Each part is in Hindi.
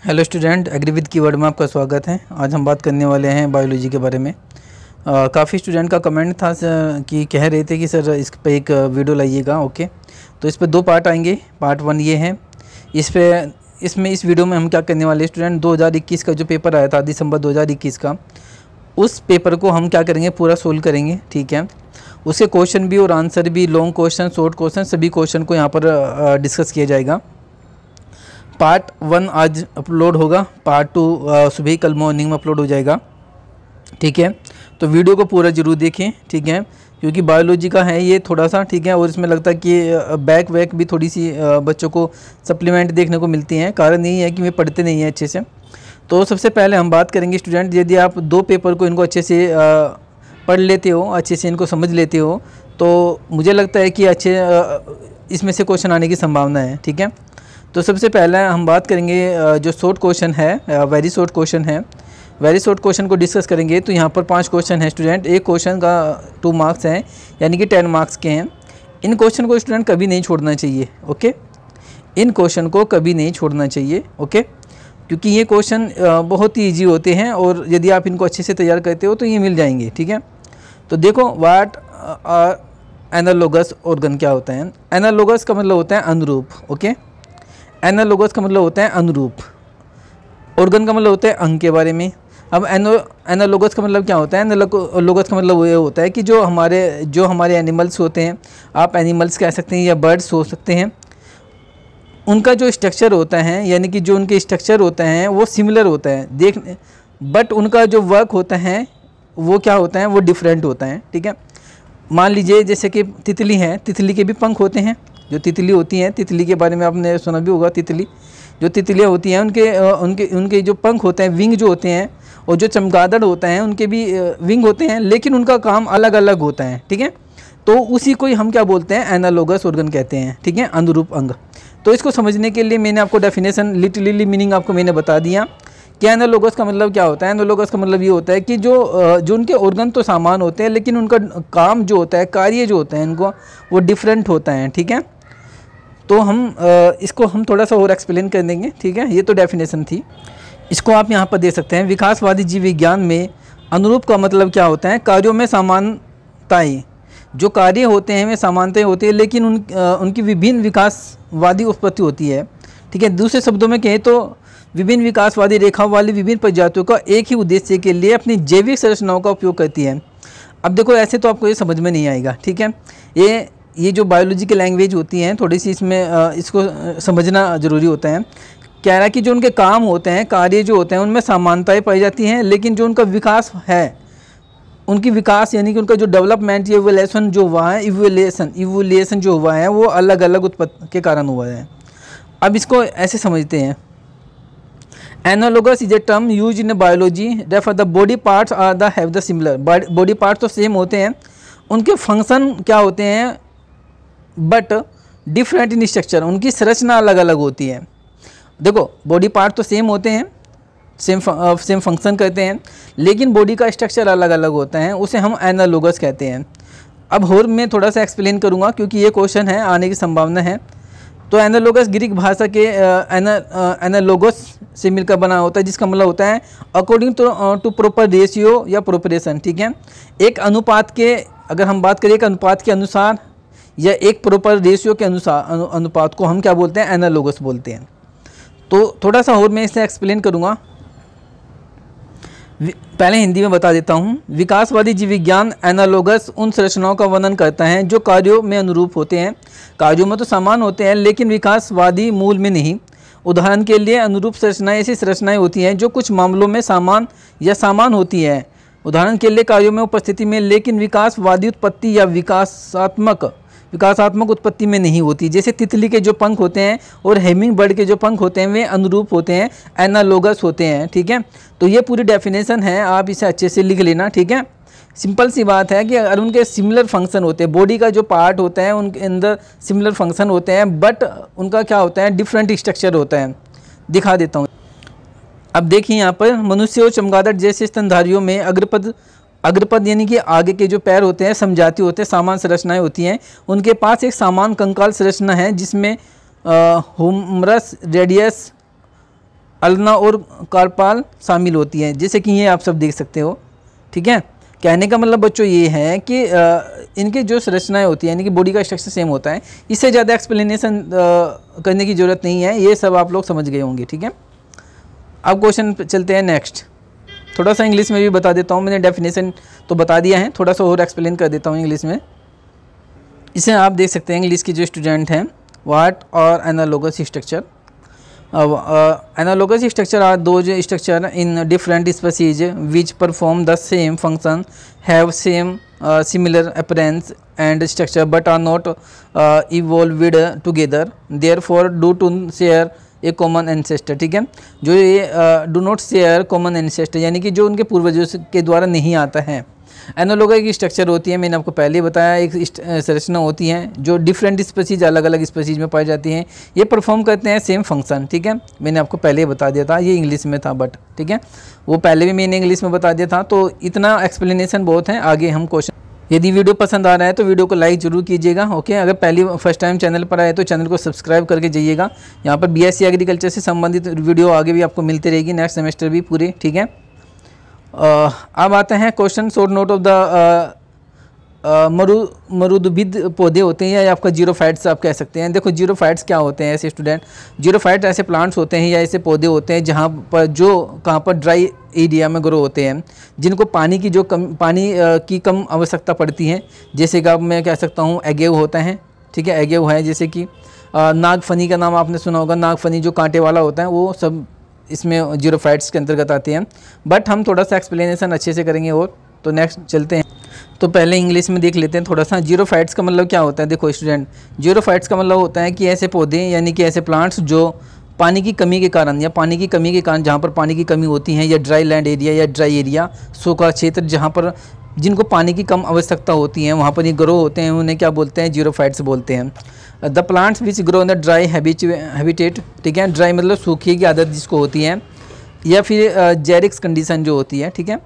Hello student, agri with keyword में आपका स्वागत है। आज हम बात करने वाले हैं बायोलॉजी के बारे में। काफ़ी स्टूडेंट का कमेंट था कि कह रहे थे कि सर इस पे एक वीडियो लाइएगा। ओके, तो इस पे दो पार्ट आएंगे। पार्ट 1 ये है, इस वीडियो में हम क्या करने वाले स्टूडेंट, 2021 का जो पेपर आया था दिसंबर 2021 का, उस पेपर को हम क्या करेंगे, पूरा सोल्व करेंगे। ठीक है, उसके क्वेश्चन भी और आंसर भी, लॉन्ग क्वेश्चन, शॉर्ट क्वेश्चन, सभी क्वेश्चन को यहाँ पर डिस्कस किया जाएगा। पार्ट 1 आज अपलोड होगा, पार्ट 2 सुबह कल मॉर्निंग में अपलोड हो जाएगा। ठीक है, तो वीडियो को पूरा जरूर देखें। ठीक है, क्योंकि बायोलॉजी का है ये थोड़ा सा, ठीक है, और इसमें लगता है कि बैक वैक भी थोड़ी सी बच्चों को सप्लीमेंट देखने को मिलती हैं। कारण यही है कि वे पढ़ते नहीं हैं अच्छे से। तो सबसे पहले हम बात करेंगे स्टूडेंट, यदि आप दो पेपर को इनको अच्छे से पढ़ लेते हो, अच्छे से इनको समझ लेते हो, तो मुझे लगता है कि अच्छे इसमें से क्वेश्चन आने की संभावना है। ठीक है, तो सबसे पहले हम बात करेंगे जो शॉर्ट क्वेश्चन है, वेरी शॉर्ट क्वेश्चन है। वेरी शॉर्ट क्वेश्चन को डिस्कस करेंगे। तो यहाँ पर 5 क्वेश्चन हैं स्टूडेंट, एक क्वेश्चन का 2 मार्क्स हैं, यानी कि 10 मार्क्स के हैं। इन क्वेश्चन को स्टूडेंट कभी नहीं छोड़ना चाहिए। ओके, इन क्वेश्चन को कभी नहीं छोड़ना चाहिए। ओके, क्योंकि ये क्वेश्चन बहुत ही ईजी होते हैं और यदि आप इनको अच्छे से तैयार करते हो तो ये मिल जाएंगे। ठीक है, तो देखो, व्हाट आर एनालोगस ऑर्गन क्या होता है। एनालोगस का मतलब होता है अनुरूप। ओके, एनालोगस का मतलब होता है अनुरूप, ऑर्गन का मतलब होता है अंग के बारे में। अब एनालोगस का मतलब क्या होता है, एनालोगस का मतलब ये होता है कि जो हमारे एनिमल्स होते हैं, आप एनिमल्स कह सकते हैं या बर्ड्स हो सकते हैं, उनका जो स्ट्रक्चर होता है, यानी कि जो उनके स्ट्रक्चर होते हैं वो सिमिलर होता है बट उनका जो वर्क होता है वो क्या होता है, वो डिफरेंट होता है। ठीक है, मान लीजिए जैसे कि तितली है, तितली के भी पंख होते हैं। जो तितली होती हैं, तितली के बारे में आपने सुना भी होगा। जो तितलियाँ होती हैं उनके जो पंख होते हैं, विंग जो होते हैं, और जो चमगादड़ होता है उनके भी विंग होते हैं, लेकिन उनका काम अलग अलग होता है। ठीक है, तो उसी को ही हम क्या बोलते हैं, एनालोगस ऑर्गन कहते हैं। ठीक है, अनुरूप अंग। तो इसको समझने के लिए मैंने आपको डेफिनेशन, लिटरली मीनिंग आपको मैंने बता दिया कि एनालोगस का मतलब क्या होता है। एनालोगस का मतलब ये होता है कि जो उनके ऑर्गन तो समान होते हैं, लेकिन उनका काम जो होता है, कार्य जो होता है इनको, वो डिफरेंट होता है। ठीक है, तो इसको हम थोड़ा सा और एक्सप्लेन कर देंगे। ठीक है, ये तो डेफिनेशन थी, इसको आप यहाँ पर दे सकते हैं। विकासवादी जीव विज्ञान में अनुरूप का मतलब क्या होता है, कार्यों में समानताएं, जो कार्य होते हैं वे समानताएं होती है, लेकिन उनकी विभिन्न विकासवादी उत्पत्ति होती है। ठीक है, दूसरे शब्दों में कहें तो विभिन्न विकासवादी रेखाओं वाली विभिन्न प्रजातियों का एक ही उद्देश्य के लिए अपनी जैविक संरचनाओं का उपयोग करती है। अब देखो, ऐसे तो आपको ये समझ में नहीं आएगा। ठीक है, ये जो बायोलॉजी की लैंग्वेज होती हैं, थोड़ी सी इसमें इसको समझना ज़रूरी होता है। कह रहा है कि जो उनके काम होते हैं, कार्य जो होते हैं, उनमें समानताएं पाई जाती हैं, लेकिन जो उनका विकास है, उनकी विकास यानी कि उनका जो डेवलपमेंट, इवोल्यूशन जो हुआ है, इवोल्यूशन जो हुआ है, वो अलग अलग उत्पत्ति के कारण हुआ है। अब इसको ऐसे समझते हैं, analogous is a term use in biology refer the body parts are the have the similar. Body parts तो सेम होते हैं, उनके फंक्शन क्या होते हैं, बट डिफरेंट इन स्ट्रक्चर, उनकी संरचना अलग अलग होती है। देखो, बॉडी पार्ट तो सेम होते हैं, सेम फंक्शन करते हैं, लेकिन बॉडी का स्ट्रक्चर अलग अलग होता है, उसे हम एनालोगस कहते हैं। अब और मैं थोड़ा सा एक्सप्लेन करूँगा, क्योंकि ये क्वेश्चन है, आने की संभावना है। तो एनालोगस ग्रीक भाषा के एनालोगस से मिलकर बना होता है, जिसका मतलब होता है अकॉर्डिंग टू प्रॉपर रेशियो या प्रोपोर्शन। ठीक है, एक अनुपात के, अगर हम बात करें एक अनुपात के अनुसार या एक प्रॉपर रेशियो के अनुसार, अनुपात को हम क्या बोलते हैं, एनालोगस बोलते हैं। तो थोड़ा सा और मैं इसे एक्सप्लेन करूँगा, पहले हिंदी में बता देता हूँ। विकासवादी जीव विज्ञान एनालोगस उन संरचनाओं का वर्णन करता है जो कार्यों में अनुरूप होते हैं। कार्यों में तो समान होते हैं, लेकिन विकासवादी मूल में नहीं। उदाहरण के लिए, अनुरूप संरचनाएं ऐसी संरचनाएं होती हैं जो कुछ मामलों में समान होती है। उदाहरण के लिए कार्यों में उपस्थिति में, लेकिन विकासवादी उत्पत्ति या विकासात्मक उत्पत्ति में नहीं होती। जैसे तितली के जो पंख होते हैं और हेमिंग बर्ड के जो पंख होते हैं, वे अनुरूप होते हैं, एनालोगस होते हैं। ठीक है, तो ये पूरी डेफिनेशन है, आप इसे अच्छे से लिख लेना। ठीक है, सिंपल सी बात है कि अगर उनके सिमिलर फंक्शन होते हैं, बॉडी का जो पार्ट होता है उनके अंदर सिमिलर फंक्शन होते हैं, बट उनका क्या होता है, डिफरेंट स्ट्रक्चर होता है। दिखा देता हूँ। अब देखिए, यहाँ पर मनुष्य और चमगादड़ जैसे स्तनधारियों में अग्रपद यानी कि आगे के जो पैर होते हैं, समजाति होते हैं, समान संरचनाएं होती हैं। उनके पास एक समान कंकाल संरचना है, जिसमें हुमरस, रेडियस अल्ना और कार्पाल शामिल होती हैं, जैसे कि ये आप सब देख सकते हो। ठीक है, कहने का मतलब बच्चों ये है कि इनके जो संरचनाएं होती हैं यानी कि बॉडी का स्ट्रक्चर सेम होता है, इससे ज़्यादा एक्सप्लेनेशन करने की ज़रूरत नहीं है, ये सब आप लोग समझ गए होंगे। ठीक है, अब क्वेश्चन चलते हैं नेक्स्ट। थोड़ा सा इंग्लिश में भी बता देता हूँ, मैंने डेफिनेशन तो बता दिया है, थोड़ा सा और एक्सप्लेन कर देता हूँ इंग्लिश में। इसे आप देख सकते हैं इंग्लिश के जो स्टूडेंट हैं, व्हाट और analogous structure. Analogous structure are those structure in different species which perform the same function, have same similar appearance and structure but are not evolved together, therefore do to share a common ancestor. ठीक है, जो ये do not share common ancestor यानी कि जो उनके पूर्वजों के द्वारा नहीं आता है। एनालोगा की स्ट्रक्चर होती है, मैंने आपको पहले बताया, एक संरचना होती है जो डिफरेंट स्पीसीज अलग अलग स्पीसीज में पाई जाती हैं, ये परफॉर्म करते हैं सेम फंक्शन। ठीक है, मैंने आपको पहले ही बता दिया था, ये इंग्लिश में था बट ठीक है, वो पहले भी मैंने इंग्लिश में बता दिया था, तो इतना एक्सप्लेनेशन बहुत है। आगे हम क्वेश्चन, यदि वीडियो पसंद आ रहा है तो वीडियो को लाइक जरूर कीजिएगा। ओके, अगर पहली फर्स्ट टाइम चैनल पर आए तो चैनल को सब्सक्राइब करके जाइएगा। यहाँ पर बीएससी एग्रीकल्चर से संबंधित वीडियो आगे भी आपको मिलती रहेगी, नेक्स्ट सेमेस्टर भी पूरे। ठीक है, अब आते हैं question. Short note of the मरुदभिद पौधे होते हैं या आपका जीरोफाइट्स आप कह सकते हैं। देखो जीरोफाइट्स क्या होते हैं ऐसे स्टूडेंट, जीरोफाइट्स ऐसे प्लांट्स होते हैं या ऐसे पौधे होते हैं जहाँ पर कहाँ पर ड्राई एरिया में ग्रो होते हैं, जिनको पानी की की कम आवश्यकता पड़ती है। जैसे कि अब मैं कह सकता हूँ एगेव होता है। ठीक है, एगेव है, जैसे कि नागफनी का नाम आपने सुना होगा, नागफनी जो कांटे वाला होता है, वो सब इसमें जीरोफाइट्स के अंतर्गत आते हैं। बट हम थोड़ा सा एक्सप्लेनेशन अच्छे से करेंगे और तो नेक्स्ट चलते हैं। तो पहले इंग्लिश में देख लेते हैं थोड़ा सा। जीरोफाइट्स का मतलब क्या होता है। देखो स्टूडेंट, जीरोफाइट्स का मतलब होता है कि ऐसे पौधे यानी कि ऐसे प्लांट्स जो पानी की कमी के कारण जहाँ पर पानी की कमी होती है, या ड्राई लैंड एरिया या ड्राई एरिया, सूखा क्षेत्र जहाँ पर जिनको पानी की कम आवश्यकता होती है, वहाँ पर ये ग्रो होते हैं, उन्हें क्या बोलते हैं, जीरोफाइट्स बोलते हैं। The plants which grow in the dry habitat. ठीक है, ड्राई मतलब सूखे की आदत जिसको होती है, या फिर जेरिक्स कंडीशन जो होती है। ठीक है,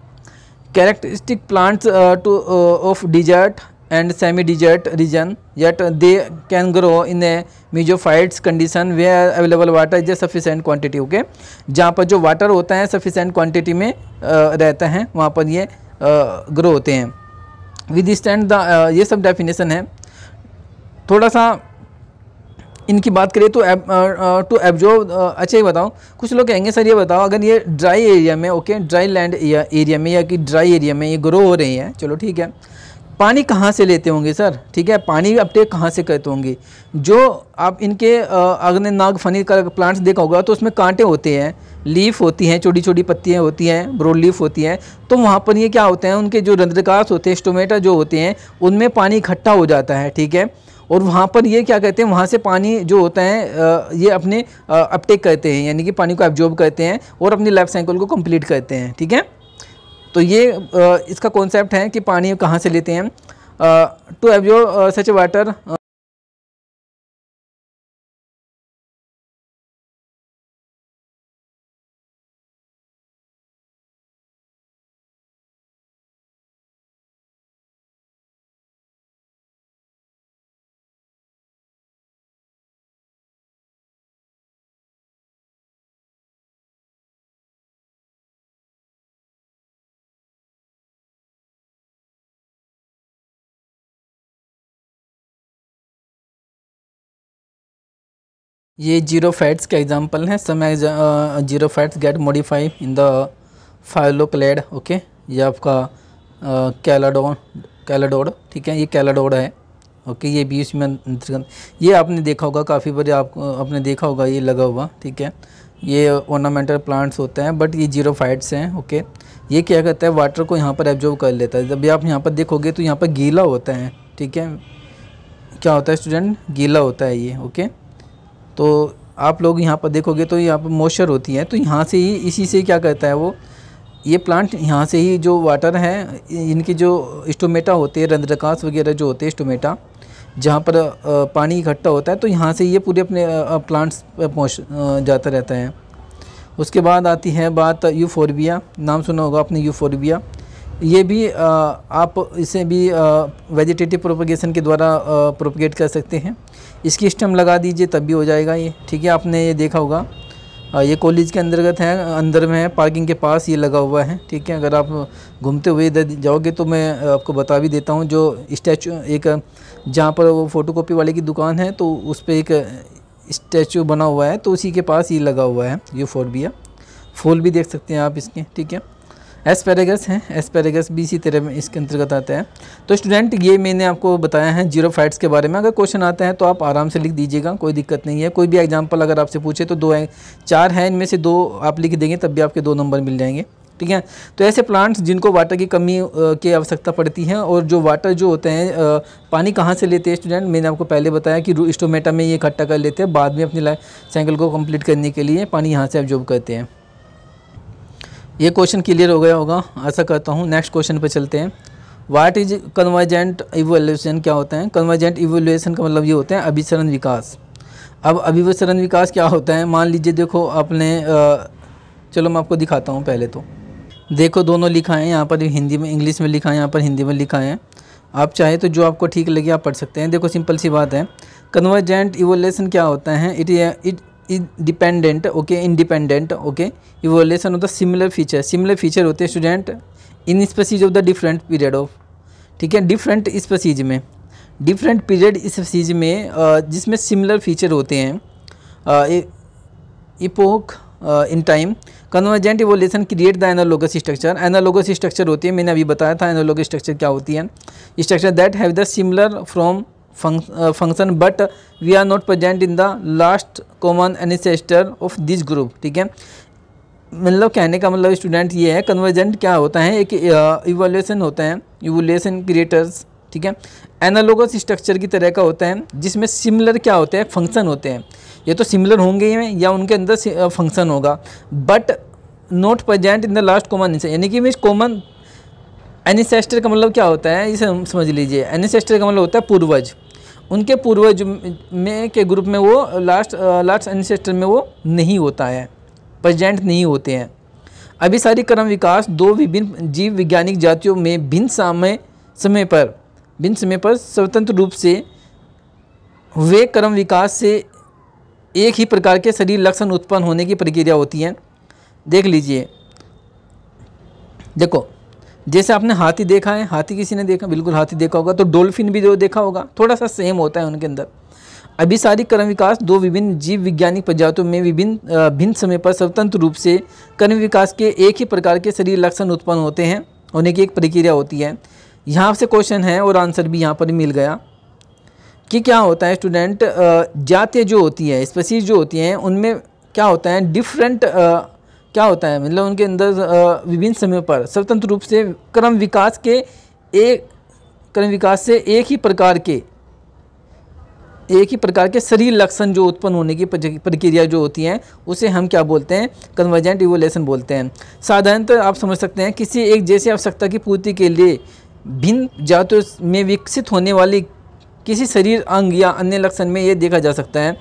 characteristic plants to of desert and semi desert region, yet they can grow in a mesophyites condition where available water is a sufficient quantity। Okay, जहाँ पर जो वाटर होता है सफिशेंट क्वांटिटी में रहता है, वहाँ पर ये ग्रो होते हैं। विद स्टैंड द ये सब डेफिनेशन है। थोड़ा सा इनकी बात करें तो टू एब्जॉर्ब। अच्छा ये बताओ, कुछ लोग कहेंगे सर ये बताओ, अगर ये ड्राई एरिया में, ओके ड्राई लैंड एरिया में या कि ड्राई एरिया में ये ग्रो हो रही हैं, चलो ठीक है, पानी कहाँ से लेते होंगे सर। ठीक है, पानी अपटेक कहाँ से करते होंगे। जो आप इनके अगर नागफनी का प्लांट्स देखा होगा तो उसमें कांटे होते हैं, लीफ होती हैं, छोटी छोटी पत्तियाँ होती हैं, ब्रॉड लीफ होती हैं, तो वहाँ पर ये क्या होते हैं, उनके जो रंध्रकाश होते हैं, स्टोमेटा जो होते हैं, उनमें पानी इकट्ठा हो जाता है। ठीक है, और वहाँ पर ये क्या कहते हैं, वहाँ से पानी जो होता है ये अपने अपटेक करते हैं, यानी कि पानी को एब्जॉर्ब करते हैं और अपनी लाइफ साइकिल को कंप्लीट करते हैं। ठीक है, तो ये इसका कॉन्सेप्ट है कि पानी कहाँ से लेते हैं। टू एब्जॉर्ब सच वाटर, ये जीरोफाइट्स का एग्जांपल है। Some xerophytes get modified in the phylloclade. Okay, ये आपका कैलाडोड। ठीक है, ये कैलाडोड है। ओके, ये भी इसमें अंतर्गत, ये आपने देखा होगा काफ़ी बार, आपने देखा होगा ये लगा हुआ। ठीक है, ये ऑर्नामेंटल प्लांट्स होते हैं, बट ये जीरोफाइट्स हैं। ओके, ये क्या करता है, वाटर को यहाँ पर एब्जॉर्ब कर लेता है। जब भी आप यहाँ पर देखोगे तो यहाँ पर गीला होता है। ठीक है, क्या होता है स्टूडेंट, गीला होता है ये। ओके, तो आप लोग यहाँ पर देखोगे तो यहाँ पर मॉइस्चर होती है, तो यहाँ से ही इसी से क्या करता है वो, ये प्लांट यहाँ से ही जो वाटर है, इनकी जो स्टोमेटा होते हैं, रंध्रकाश वगैरह जो होते हैं स्टोमेटा, जहाँ पर पानी इकट्ठा होता है, तो यहाँ से ये पूरे अपने प्लांट्स पर पहुँच जाता रहता है। उसके बाद आती है बात यूफोरबिया, नाम सुना होगा आपने यूफोरबिया। ये भी आप इसे भी वेजिटेटिव प्रोपगेशन के द्वारा प्रोपगेट कर सकते हैं। इसकी स्टेम लगा दीजिए तब भी हो जाएगा ये। ठीक है, आपने ये देखा होगा ये कॉलेज के अंतर्गत है, अंदर में है, पार्किंग के पास ये लगा हुआ है। ठीक है, अगर आप घूमते हुए इधर जाओगे तो मैं आपको बता भी देता हूँ, जो स्टैचू एक जहाँ पर वो फ़ोटोकॉपी वाले की दुकान है तो उस पर एक स्टैचू बना हुआ है, तो उसी के पास ये लगा हुआ है यूफोर्बिया। फूल भी देख सकते हैं आप इसके। ठीक है, एस्पेरेगस है, एस्पेरेगस भी इसी तरह में इसके अंतर्गत आता है। तो स्टूडेंट ये मैंने आपको बताया है जीरोफाइट्स के बारे में। अगर क्वेश्चन आता है तो आप आराम से लिख दीजिएगा, कोई दिक्कत नहीं है। कोई भी एग्जांपल अगर आपसे पूछे तो 2 है, 4 हैं, इनमें से 2 आप लिख देंगे तब भी आपके 2 नंबर मिल जाएंगे। ठीक है, तो ऐसे प्लांट्स जिनको वाटर की कमी की आवश्यकता पड़ती है, और जो वाटर जो होते हैं पानी कहाँ से लेते हैं स्टूडेंट, मैंने आपको पहले बताया कि स्टोमेटा में ये इकट्ठा कर लेते हैं, बाद में अपनी लाइफ साइकिल को कंप्लीट करने के लिए पानी यहाँ से एब्जॉर्ब करते हैं। ये क्वेश्चन क्लियर हो गया होगा, आशा करता हूँ। नेक्स्ट क्वेश्चन पे चलते हैं। व्हाट इज कन्वर्जेंट इवोल्यूशन, क्या होता है? कन्वर्जेंट इवोल्यूशन का मतलब ये होता है अभिसरण विकास। अब अभिसरण विकास क्या होता है? मान लीजिए देखो आपने चलो मैं आपको दिखाता हूँ। पहले तो देखो दोनों लिखा है यहाँ पर, हिंदी में इंग्लिश में लिखा है, यहाँ पर हिंदी में लिखा है। आप चाहे तो जो आपको ठीक लगे आप पढ़ सकते हैं। देखो सिंपल सी बात है, कन्वर्जेंट इवोल्यूशन क्या होता है? It dependent okay independent okay evolution of the similar feature. Similar feature होते हैं student in species of the different period of. ठीक है, डिफरेंट स्पीसीज में, डिफरेंट पीरियड स्पीसीज में जिसमें सिमिलर फीचर होते हैं epoch in time. Convergent evolution create the analogous structure. Analogous structure होती है, मैंने अभी बताया था एनालोगस स्ट्रक्चर क्या होती है। Structure that have the similar from function but we are not present in the last common ancestor of this group. ठीक है, मतलब कहने का मतलब स्टूडेंट ये है, कन्वर्जेंट क्या होता है, एक इवोल्यूशन होता है, इवोल्यूशन क्रिएटर्स। ठीक है, एनालोगस स्ट्रक्चर की तरह का होता है जिसमें सिमिलर क्या होते हैं, फंक्शन होते हैं। ये तो सिमिलर होंगे ही या उनके अंदर फंक्शन होगा, but not present in the last common, यानी कि कॉमन एनिसेस्टर का मतलब क्या होता है, इसे हम समझ लीजिए। एनिसेस्टर का मतलब होता है पूर्वज, उनके पूर्वज में के ग्रुप में वो लास्ट एनिसेस्टर में वो नहीं होता है, प्रेजेंट नहीं होते हैं। अभी सारी क्रम विकास 2 विभिन्न जीव वैज्ञानिक जातियों में भिन्न समय पर स्वतंत्र रूप से हुए क्रम विकास से एक ही प्रकार के शरीर लक्षण उत्पन्न होने की प्रक्रिया होती है। देख लीजिए, देखो जैसे आपने हाथी देखा है, हाथी किसी ने देखा, बिल्कुल हाथी देखा होगा, तो डॉल्फिन भी जो देखा होगा, थोड़ा सा सेम होता है उनके अंदर। अभी सारी क्रम विकास 2 विभिन्न जीव वैज्ञानिक प्रजातियों में भिन्न समय पर स्वतंत्र रूप से क्रम विकास के एक ही प्रकार के शरीर लक्षण उत्पन्न होते हैं, होने की एक प्रक्रिया होती है। यहाँ से क्वेश्चन है और आंसर भी यहाँ पर मिल गया कि क्या होता है स्टूडेंट, जातियाँ जो होती है, स्पीसीज जो होती हैं, उनमें क्या होता है, डिफरेंट क्या होता है, मतलब उनके अंदर विभिन्न समय पर स्वतंत्र रूप से क्रम विकास से एक ही प्रकार के शरीर लक्षण जो उत्पन्न होने की प्रक्रिया जो होती है, उसे हम क्या बोलते हैं, कन्वर्जेंट इवोल्यूशन बोलते हैं। साधारणतः आप समझ सकते हैं किसी एक जैसी आवश्यकता की पूर्ति के लिए भिन्न जातियों में विकसित होने वाली किसी शरीर अंग या अन्य लक्षण में ये देखा जा सकता है।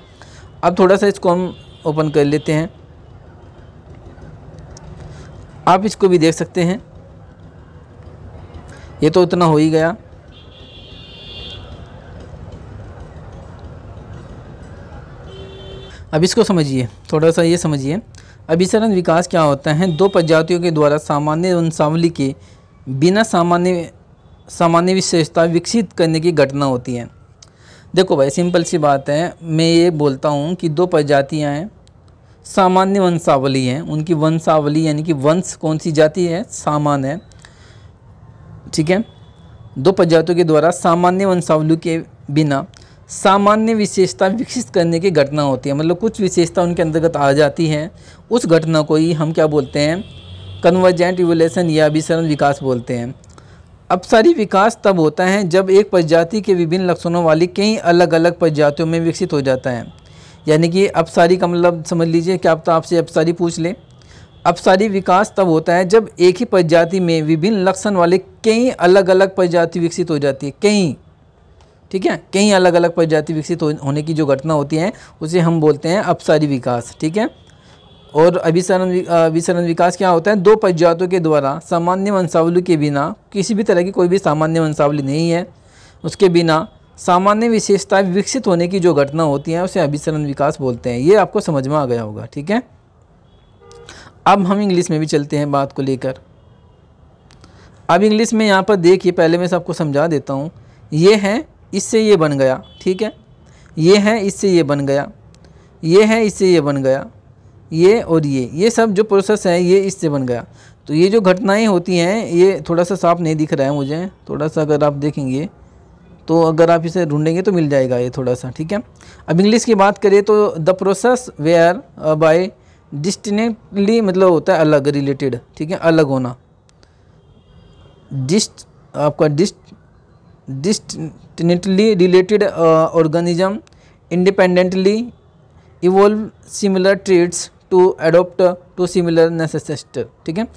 अब थोड़ा सा इसको हम ओपन कर लेते हैं, आप इसको भी देख सकते हैं। ये तो उतना हो ही गया। अब इसको समझिए, थोड़ा सा ये समझिए। अभिसरण विकास क्या होता है? 2 प्रजातियों के द्वारा सामान्य वंशावली के बिना सामान्य विशेषता विकसित करने की घटना होती है। देखो भाई सिंपल सी बात है, मैं ये बोलता हूँ कि 2 प्रजातियाँ हैं, सामान्य वंशावली है, उनकी वंशावली यानी कि वंश कौन सी जाति है, सामान्य है। ठीक है, 2 प्रजातियों के द्वारा सामान्य वंशावली के बिना सामान्य विशेषता विकसित करने की घटना होती है, मतलब कुछ विशेषता उनके अंतर्गत आ जाती हैं, उस घटना को ही हम क्या बोलते हैं, कन्वर्जेंट इवोल्यूशन या अभिसरण विकास बोलते हैं। अपसारी विकास तब होता है जब एक प्रजाति के विभिन्न लक्षणों वाली कई अलग अलग प्रजातियों में विकसित हो जाता है। यानी कि अपसारी का मतलब समझ लीजिए कि आप तो आपसे अपसारी पूछ लें। अपसारी विकास तब होता है जब एक ही प्रजाति में विभिन्न लक्षण वाले कई अलग अलग प्रजाति विकसित हो जाती है, कई, ठीक है, कई अलग अलग प्रजाति विकसित होने की जो घटना होती है उसे हम बोलते हैं अपसारी विकास। ठीक है, और अभिसरण विकास क्या होता है, 2 प्रजातियों के द्वारा सामान्य वंशावली के बिना, किसी भी तरह की कोई भी सामान्य वंशावली नहीं है, उसके बिना सामान्य विशेषताएं विकसित होने की जो घटना होती है उसे अभिसरण विकास बोलते हैं। ये आपको समझ में आ गया होगा। ठीक है, अब हम इंग्लिश में भी चलते हैं बात को लेकर। अब इंग्लिश में यहाँ पर देखिए, पहले मैं सबको समझा देता हूँ। ये है, इससे ये बन गया, ठीक है। ये है, इससे ये बन गया, ये है, इससे ये बन गया, ये और ये सब जो प्रोसेस है ये इससे बन गया। तो ये जो घटनाएं होती हैं, ये थोड़ा सा साफ नहीं दिख रहा है मुझे, थोड़ा सा अगर आप देखेंगे तो, अगर आप इसे ढूंढेंगे तो मिल जाएगा ये थोड़ा सा, ठीक है। अब इंग्लिश की बात करें तो the process whereby distinctly मतलब होता है अलग, रिलेटेड, ठीक है, अलग होना। आपका distinctly related organism independently evolve similar traits to adopt to similar necessity, ठीक है।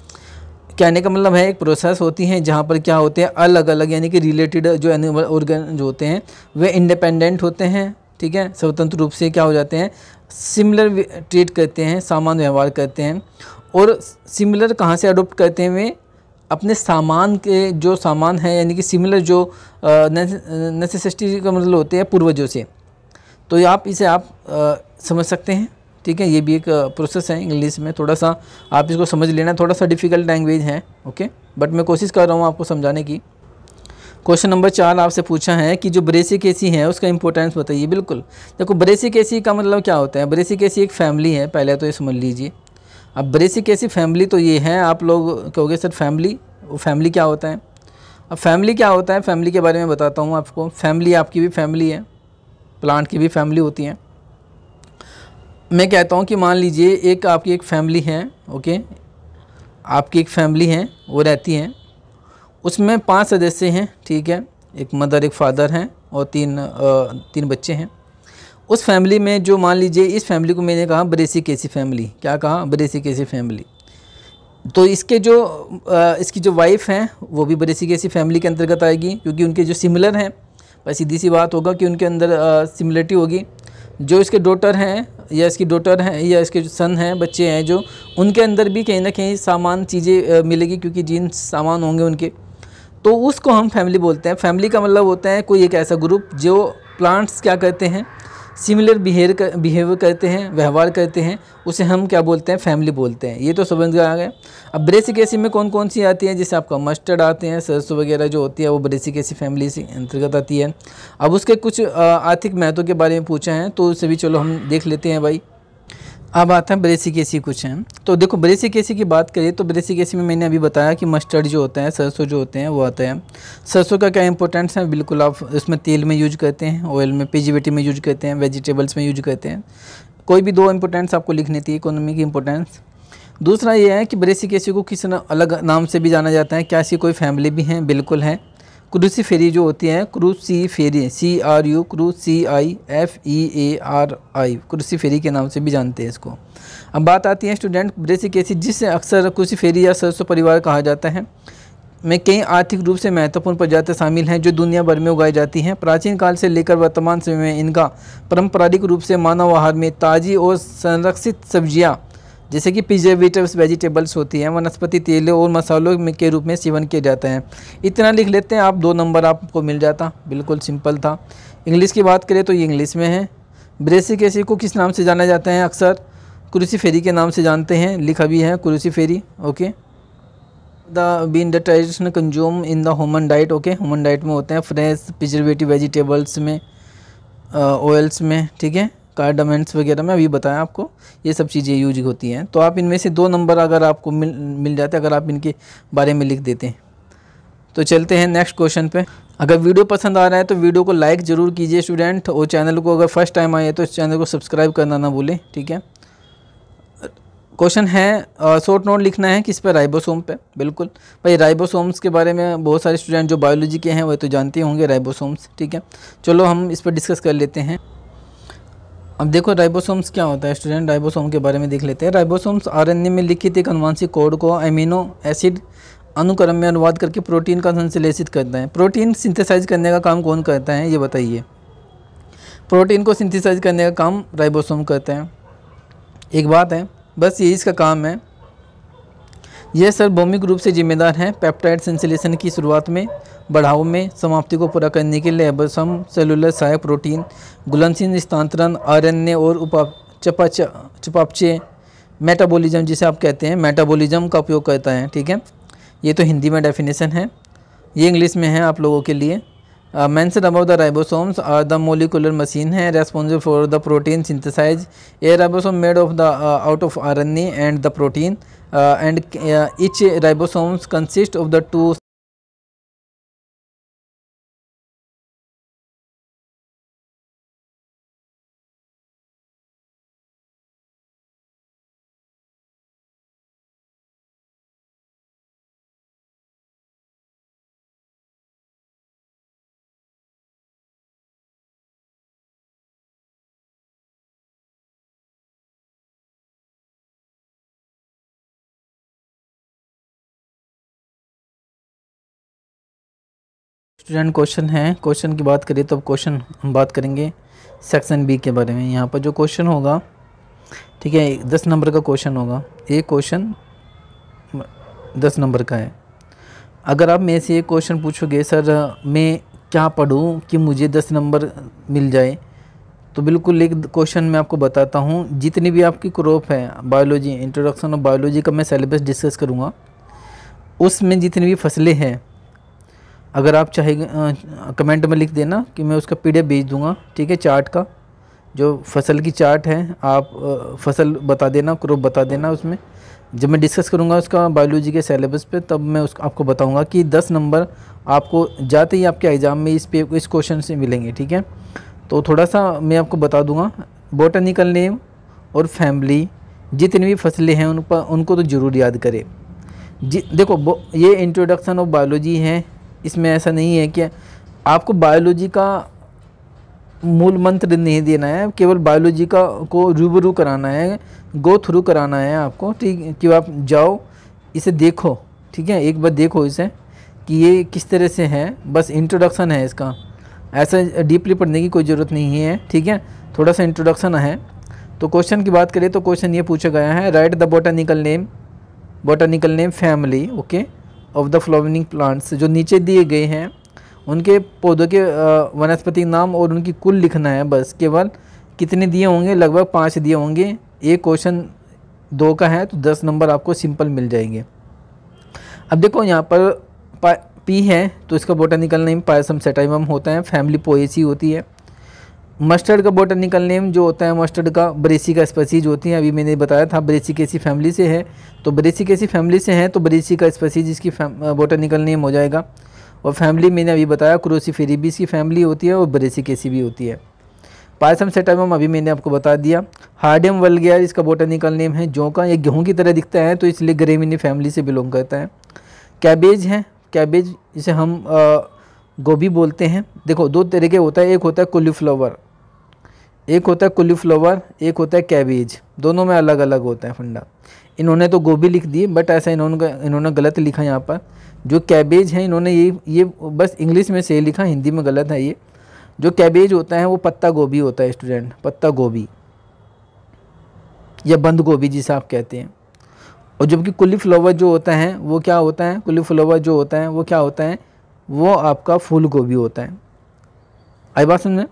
कहने का मतलब है एक प्रोसेस होती है जहाँ पर क्या होते हैं अलग अलग, यानी कि रिलेटेड जो एनिमल ऑर्गन जो होते हैं वे इंडिपेंडेंट होते हैं, ठीक है, स्वतंत्र रूप से क्या हो जाते हैं, सिमिलर ट्रीट करते हैं, सामान व्यवहार करते हैं। और सिमिलर कहाँ से अडोप्ट करते हैं, वे अपने सामान के जो सामान है, यानी कि सिमिलर जो नेसेसिटी का मतलब होते हैं पूर्वजों से। तो आप इसे आप समझ सकते हैं, ठीक है। ये भी एक प्रोसेस है इंग्लिश में, थोड़ा सा आप इसको समझ लेना, थोड़ा सा डिफ़िकल्ट लैंग्वेज है, ओके, बट मैं कोशिश कर रहा हूँ आपको समझाने की। क्वेश्चन नंबर 4 आपसे पूछा है कि जो ब्रेसिक एसी है उसका इंपॉर्टेंस बताइए। बिल्कुल, देखो ब्रेसिक एसी का मतलब क्या होता है। ब्रेसिक एसी एक फैमिली है, पहले तो ये समझ लीजिए। अब ब्रेसिक एसी फैमिली तो ये है, आप लोग कहोगे सर फैमिली, वो फैमिली क्या होता है। अब फैमिली क्या होता है, फैमिली के बारे में बताता हूँ आपको। फैमिली आपकी भी फैमिली है, प्लांट की भी फैमिली होती है। मैं कहता हूँ कि मान लीजिए एक आपकी एक फैमिली है, ओके, आपकी एक फैमिली है, वो रहती है, उसमें 5 सदस्य हैं, ठीक है, एक मदर, एक फादर हैं और 3 बच्चे हैं। उस फैमिली में जो मान लीजिए इस फैमिली को मैंने कहा ब्रेसिक एसी फैमिली, क्या कहा, ब्रेसिक एसी फैमिली। तो इसके जो इसकी जो वाइफ हैं वो भी ब्रेसिक एसी फैमिली के अंतर्गत आएगी, क्योंकि उनके जो सिमिलर हैं, बस सीधी सी बात होगा कि उनके अंदर सिमिलरिटी होगी। जो इसके डॉटर हैं या इसकी डॉटर हैं या इसके जो सन हैं, बच्चे हैं, जो उनके अंदर भी कहीं ना कहीं सामान चीज़ें मिलेगी, क्योंकि जीन सामान होंगे उनके, तो उसको हम फैमिली बोलते हैं। फैमिली का मतलब होता है कोई एक ऐसा ग्रुप जो प्लांट्स क्या करते हैं, सिमिलर बिहेवियर करते हैं, व्यवहार करते हैं, उसे हम क्या बोलते हैं, फैमिली बोलते हैं। ये तो समझ आ गया। अब ब्रेसिक एसी में कौन कौन सी आती है, जैसे आपका मस्टर्ड आते हैं, सरसों वगैरह जो होती है वो ब्रेसिक एसी फैमिली से अंतर्गत आती है। अब उसके कुछ आर्थिक महत्व के बारे में पूछा है, तो उसे भी चलो हम देख लेते हैं भाई। अब आता है ब्रेसिक एसी कुछ हैं। तो देखो ब्रेसिक एसी की बात करें तो ब्रेसिक एसी में मैंने अभी बताया कि मस्टर्ड जो होता है, सरसों जो होते हैं वो आता है। सरसों का क्या इंपॉर्टेंस है, बिल्कुल आप इसमें तेल में यूज करते हैं, ऑयल में, प्रिजर्वेटिव में यूज करते हैं, वेजिटेबल्स में यूज करते हैं। कोई भी 2 इंपॉर्टेंस आपको लिखनी थी, इकोनॉमी की इंपॉर्टेंस। दूसरा ये है कि ब्रेसिक एसी को किसी अलग नाम से भी जाना जाता है। क्या इसकी कोई फैमिली भी है, बिल्कुल है। क्रूसीफेरी जो होती है, क्रूसीफेरी, CRU, CRUCIFEARI, क्रूसीफेरी के नाम से भी जानते हैं इसको। अब बात आती है स्टूडेंट ब्रेसिक एसिड, जिसे अक्सर क्रूसीफेरी या सरसों परिवार कहा जाता है, में कई आर्थिक रूप से महत्वपूर्ण प्रजातियां शामिल हैं जो दुनिया भर में उगाई जाती हैं। प्राचीन काल से लेकर वर्तमान समय में इनका पारंपरिक रूप से मानव आहार में ताज़ी और संरक्षित सब्जियाँ जैसे कि प्रिजर्वेटिव्स, वेजिटेबल्स होती हैं, वनस्पति तेलों और मसालों के रूप में सेवन किया जाता है। इतना लिख लेते हैं आप, 2 नंबर आपको मिल जाता, बिल्कुल सिंपल था। इंग्लिश की बात करें तो ये इंग्लिश में है। ब्रेसिक एसिड को किस नाम से जाना जाता है, अक्सर क्रूसीफेरी के नाम से जानते हैं, लिखा भी है cruciferae, okay. The traditional consume in the human diet, okay, human diet में होते हैं, फ्रेश प्रिजर्वेटिव, वेजिटेबल्स में, ऑयल्स में, ठीक है, कार्डामेंट्स वगैरह में अभी बताया आपको, ये सब चीज़ें यूज होती हैं। तो आप इनमें से 2 नंबर अगर आपको मिल जाते अगर आप इनके बारे में लिख देते हैं। तो चलते हैं नेक्स्ट क्वेश्चन पे। अगर वीडियो पसंद आ रहा है तो वीडियो को लाइक ज़रूर कीजिए स्टूडेंट, और चैनल को अगर फर्स्ट टाइम आए तो इस चैनल को सब्सक्राइब करना ना भूलें, ठीक है। क्वेश्चन है, शॉर्ट नोट लिखना है किस पे, राइबोसोम पे। बिल्कुल भाई, राइबोसोम्स के बारे में बहुत सारे स्टूडेंट जो बायोलॉजी के हैं वो तो जानते होंगे राइबोसोम्स, ठीक है। चलो हम इस पर डिस्कस कर लेते हैं। अब देखो राइबोसोम्स क्या होता है स्टूडेंट, राइबोसोम के बारे में देख लेते हैं। राइबोसोम्स आरएनए में लिखित एक आनुवंशिक कोड को अमीनो एसिड अनुक्रम में अनुवाद करके प्रोटीन का संश्लेषित करता है। प्रोटीन सिंथेसाइज करने का काम कौन करता है, ये बताइए। प्रोटीन को सिंथेसाइज करने का काम राइबोसोम करते हैं। एक बात है, बस यही इसका काम है। यह सार्वभौमिक रूप से जिम्मेदार है पेप्टाइड संश्लेषण की शुरुआत में, बढ़ाव में, समाप्ति को पूरा करने के लिए राइबोसोम सेलुलर सहायक प्रोटीन, घुलनशील स्थानांतरण, आरएनए और चयापचय मेटाबॉलिज्म जिसे आप कहते हैं, मेटाबॉलिज्म का उपयोग करता है, ठीक है। ये तो हिंदी में डेफिनेशन है, ये इंग्लिश में है आप लोगों के लिए। Mention about the ribosomes are the molecular machine है responsible for the protein synthesise. A ribosome made of the out of RNA and the protein and each ribosomes consist of the two. Student question है, क्वेश्चन की बात करें तो क्वेश्चन हम बात करेंगे सेक्शन बी के बारे में। यहाँ पर जो क्वेश्चन होगा, ठीक है, 10 नंबर का क्वेश्चन होगा। एक क्वेश्चन 10 नंबर का है। अगर आप मेरे से एक क्वेश्चन पूछोगे सर मैं क्या पढ़ूँ कि मुझे 10 नंबर मिल जाए, तो बिल्कुल एक क्वेश्चन मैं आपको बताता हूँ। जितनी भी आपकी क्रॉप है बायोलॉजी, इंट्रोडक्शन ऑफ बायोलॉजी का मैं सिलेबस डिस्कस करूँगा, उसमें जितनी भी फसलें हैं, अगर आप चाहे कमेंट में लिख देना कि मैं उसका PDF भेज दूंगा, ठीक है। चार्ट का जो फसल की चार्ट है, आप फसल बता देना, क्रॉप बता देना। उसमें जब मैं डिस्कस करूंगा उसका बायोलॉजी के सिलेबस पे, तब मैं उसको आपको बताऊंगा कि 10 नंबर आपको जाते ही आपके एग्ज़ाम में इस क्वेश्चन से मिलेंगे, ठीक है। तो थोड़ा सा मैं आपको बता दूंगा। बोटानिकल नेम और फैमिली, जितनी भी फसलें हैं उनको तो ज़रूर याद करें। देखो ये इंट्रोडक्शन ऑफ बायोलॉजी है, इसमें ऐसा नहीं है कि आपको बायोलॉजी का मूल मंत्र नहीं देना है, केवल बायोलॉजी का को रूबरू कराना है, गो थ्रू कराना है आपको, ठीक, कि आप जाओ इसे देखो, ठीक है। एक बार देखो इसे कि ये किस तरह से है, बस इंट्रोडक्शन है इसका, ऐसा डीपली पढ़ने की कोई ज़रूरत नहीं है, ठीक है। थोड़ा सा इंट्रोडक्शन है। तो क्वेश्चन की बात करें तो क्वेश्चन ये पूछा गया है, right the botanical name family, okay, of the flowering plants. जो नीचे दिए गए हैं उनके पौधों के वनस्पति नाम और उनकी कुल लिखना है, बस। केवल कितने दिए होंगे? लगभग 5 दिए होंगे। एक क्वेश्चन 2 का है तो 10 नंबर आपको सिंपल मिल जाएंगे। अब देखो यहाँ पर पी है तो इसका बोटानिकल नेम पायसम सेटाइवम होता है, फैमिली पोएसी होती है। मस्टर्ड का बोटानिकल नेम जो होता है, मस्टर्ड का ब्रेसिका स्पीसीज होती है। अभी मैंने बताया था ब्रेसिकेसी फैमिली से है, तो ब्रेसिकेसी फैमिली से है तो ब्रेसिका स्पीसीज इसकी बोटानिकल नेम हो जाएगा। और फैमिली मैंने अभी बताया क्रोसिफेरिबीस की फैमिली होती है और ब्रेसिकेसी भी होती है। पायसम सेटाइवम अभी मैंने आपको बता दिया। हार्डियम वल्गेयर इसका बोटानिकल नेम है जौ का, ये गेहूँ की तरह दिखता है तो इसलिए ग्रेमिनी फैमिली से बिलोंग करता है। कैबेज है, कैबेज इसे हम गोभी बोलते हैं। देखो 2 तरह के होता है, एक होता है कॉलीफ्लावर, एक होता है कॉलीफ्लावर, एक होता है कैबेज। दोनों में अलग अलग होता है फंडा। इन्होंने तो गोभी लिख दी, बट ऐसा इन्होंने गलत लिखा यहाँ पर। जो कैबेज है इन्होंने ये बस इंग्लिश में से लिखा, हिंदी में गलत है ये। जो कैबेज होता है वो पत्ता गोभी होता है स्टूडेंट, पत्ता गोभी या बंद गोभी जिसे आप कहते हैं। और जबकि कॉलीफ्लावर जो होता है वो क्या होता है? कॉलीफ्लावर जो होता है वो क्या होता है? वो आपका फूल गोभी होता है। आई बात समझ में?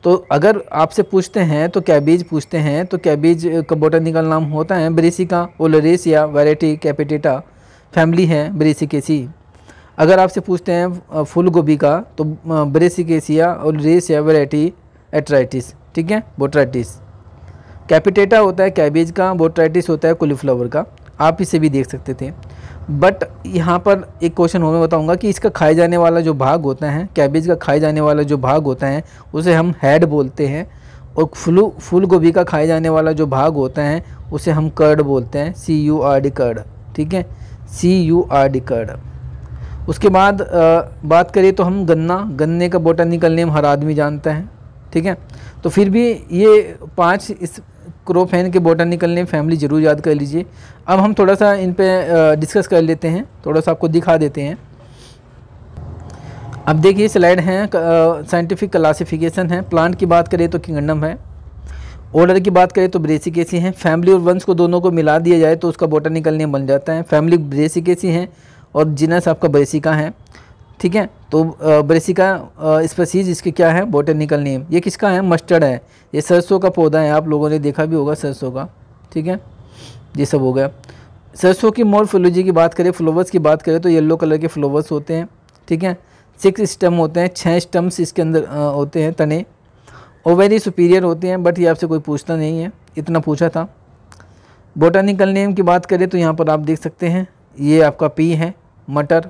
तो अगर आपसे पूछते हैं तो कैबेज पूछते हैं तो कैबेज का बोटानिकल नाम होता है ब्रेसिका ओलेरेसिया, वैरायटी कैपिटेटा, फैमिली है ब्रेसिकेसी। अगर आपसे पूछते हैं फूल गोभी का तो ब्रेसिकेसिया ओलेरेसिया, वैरायटी एट्राइटिस, ठीक है, बोट्राइटिस। कैपिटेटा होता है कैबेज का, बोट्राइटिस होता है कॉलीफ्लावर का। आप इसे भी देख सकते थे। बट यहाँ पर एक क्वेश्चन मैं बताऊंगा कि इसका खाए जाने वाला जो भाग होता है, कैबेज का खाए जाने वाला जो भाग होता है उसे हम हेड बोलते हैं, और फूल गोभी का खाए जाने वाला जो भाग होता है उसे हम कर्ड बोलते हैं, CURD कर्ड, ठीक है, CURD कर्ड। उसके बाद बात करें तो हम गन्ने का बोटानिकल नेम हर आदमी जानता है, ठीक है। तो फिर भी ये 5 इस क्रॉप है इनके बोटानिकल नेम फैमिली जरूर याद कर लीजिए। अब हम थोड़ा सा इन पे डिस्कस कर लेते हैं, थोड़ा सा आपको दिखा देते हैं। अब देखिए स्लाइड है, साइंटिफिक क्लासिफिकेशन है। प्लांट की बात करें तो किंगडम है, ऑर्डर की बात करें तो ब्रेसिकेसी है। फैमिली और वंश को दोनों को मिला दिया जाए तो उसका बोटानिकल नेम बन जाता है। फैमिली ब्रेसिकेसी है और जिनस आपका ब्रेसिका है, ठीक है। तो ब्रेसिका स्पीसीज इसके क्या है बोटेनिकल नेम। ये किसका है? मस्टर्ड है। ये सरसों का पौधा है, आप लोगों ने देखा भी होगा सरसों का, ठीक है। ये सब हो गया। सरसों की मॉर्फोलॉजी की बात करें, फ्लावर्स की बात करें तो येलो कलर के फ्लावर्स होते हैं, ठीक है। 6 स्टेम होते हैं, 6 स्टेम्स इसके अंदर होते हैं, तने। ओवेरी सुपीरियर होते हैं, बट ये आपसे कोई पूछता नहीं है, इतना पूछा था। बोटानिकल नेम की बात करें तो यहाँ पर आप देख सकते हैं, ये आपका पी है, मटर।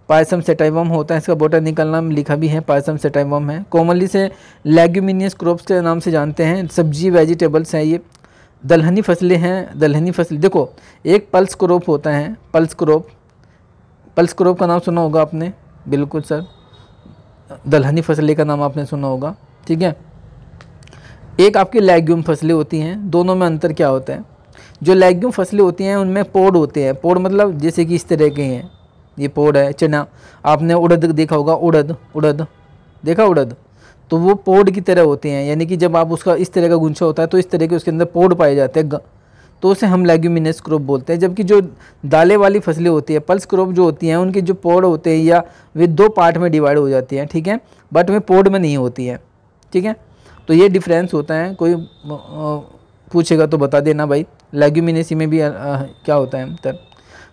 पायसम सेटाइवम होता है, इसका बोटानिकल नाम लिखा भी है, पायसम सेटाइवम है। कॉमनली से लेग्यूमिनियस क्रॉप्स के नाम से जानते हैं, सब्जी वेजिटेबल्स हैं ये। दलहनी फसलें हैं, दलहनी फसल देखो, एक पल्स क्रॉप होता है, पल्स क्रॉप। पल्स क्रॉप का नाम सुना होगा आपने, बिल्कुल सर। दलहनी फसलें का नाम आपने सुना होगा, ठीक है। एक आपकी लेग्यूम फसलें होती हैं, दोनों में अंतर क्या होता है? जो लेग्यूम फसलें होती हैं उनमें पोड होते हैं। पोड मतलब जैसे कि इस तरह के हैं, ये पोड है। चना, आपने उड़द देखा होगा, उड़द देखा, उड़द तो वो पोड की तरह होते हैं, यानी कि जब आप उसका इस तरह का गुंछा होता है तो इस तरह के उसके अंदर पोड पाए जाते हैं, तो उसे हम लेग्यूमिनस क्रॉप बोलते हैं। जबकि जो दालें वाली फसलें होती है, पल्स क्रॉप जो होती हैं, उनके जो पोड होते हैं या वे 2 पार्ट में डिवाइड हो जाती हैं, ठीक है, बट वे पोड में नहीं होती है, ठीक है। तो ये डिफरेंस होता है। कोई पूछेगा तो बता देना भाई, लेग्यूमिनेसी में भी क्या होता है अंतर।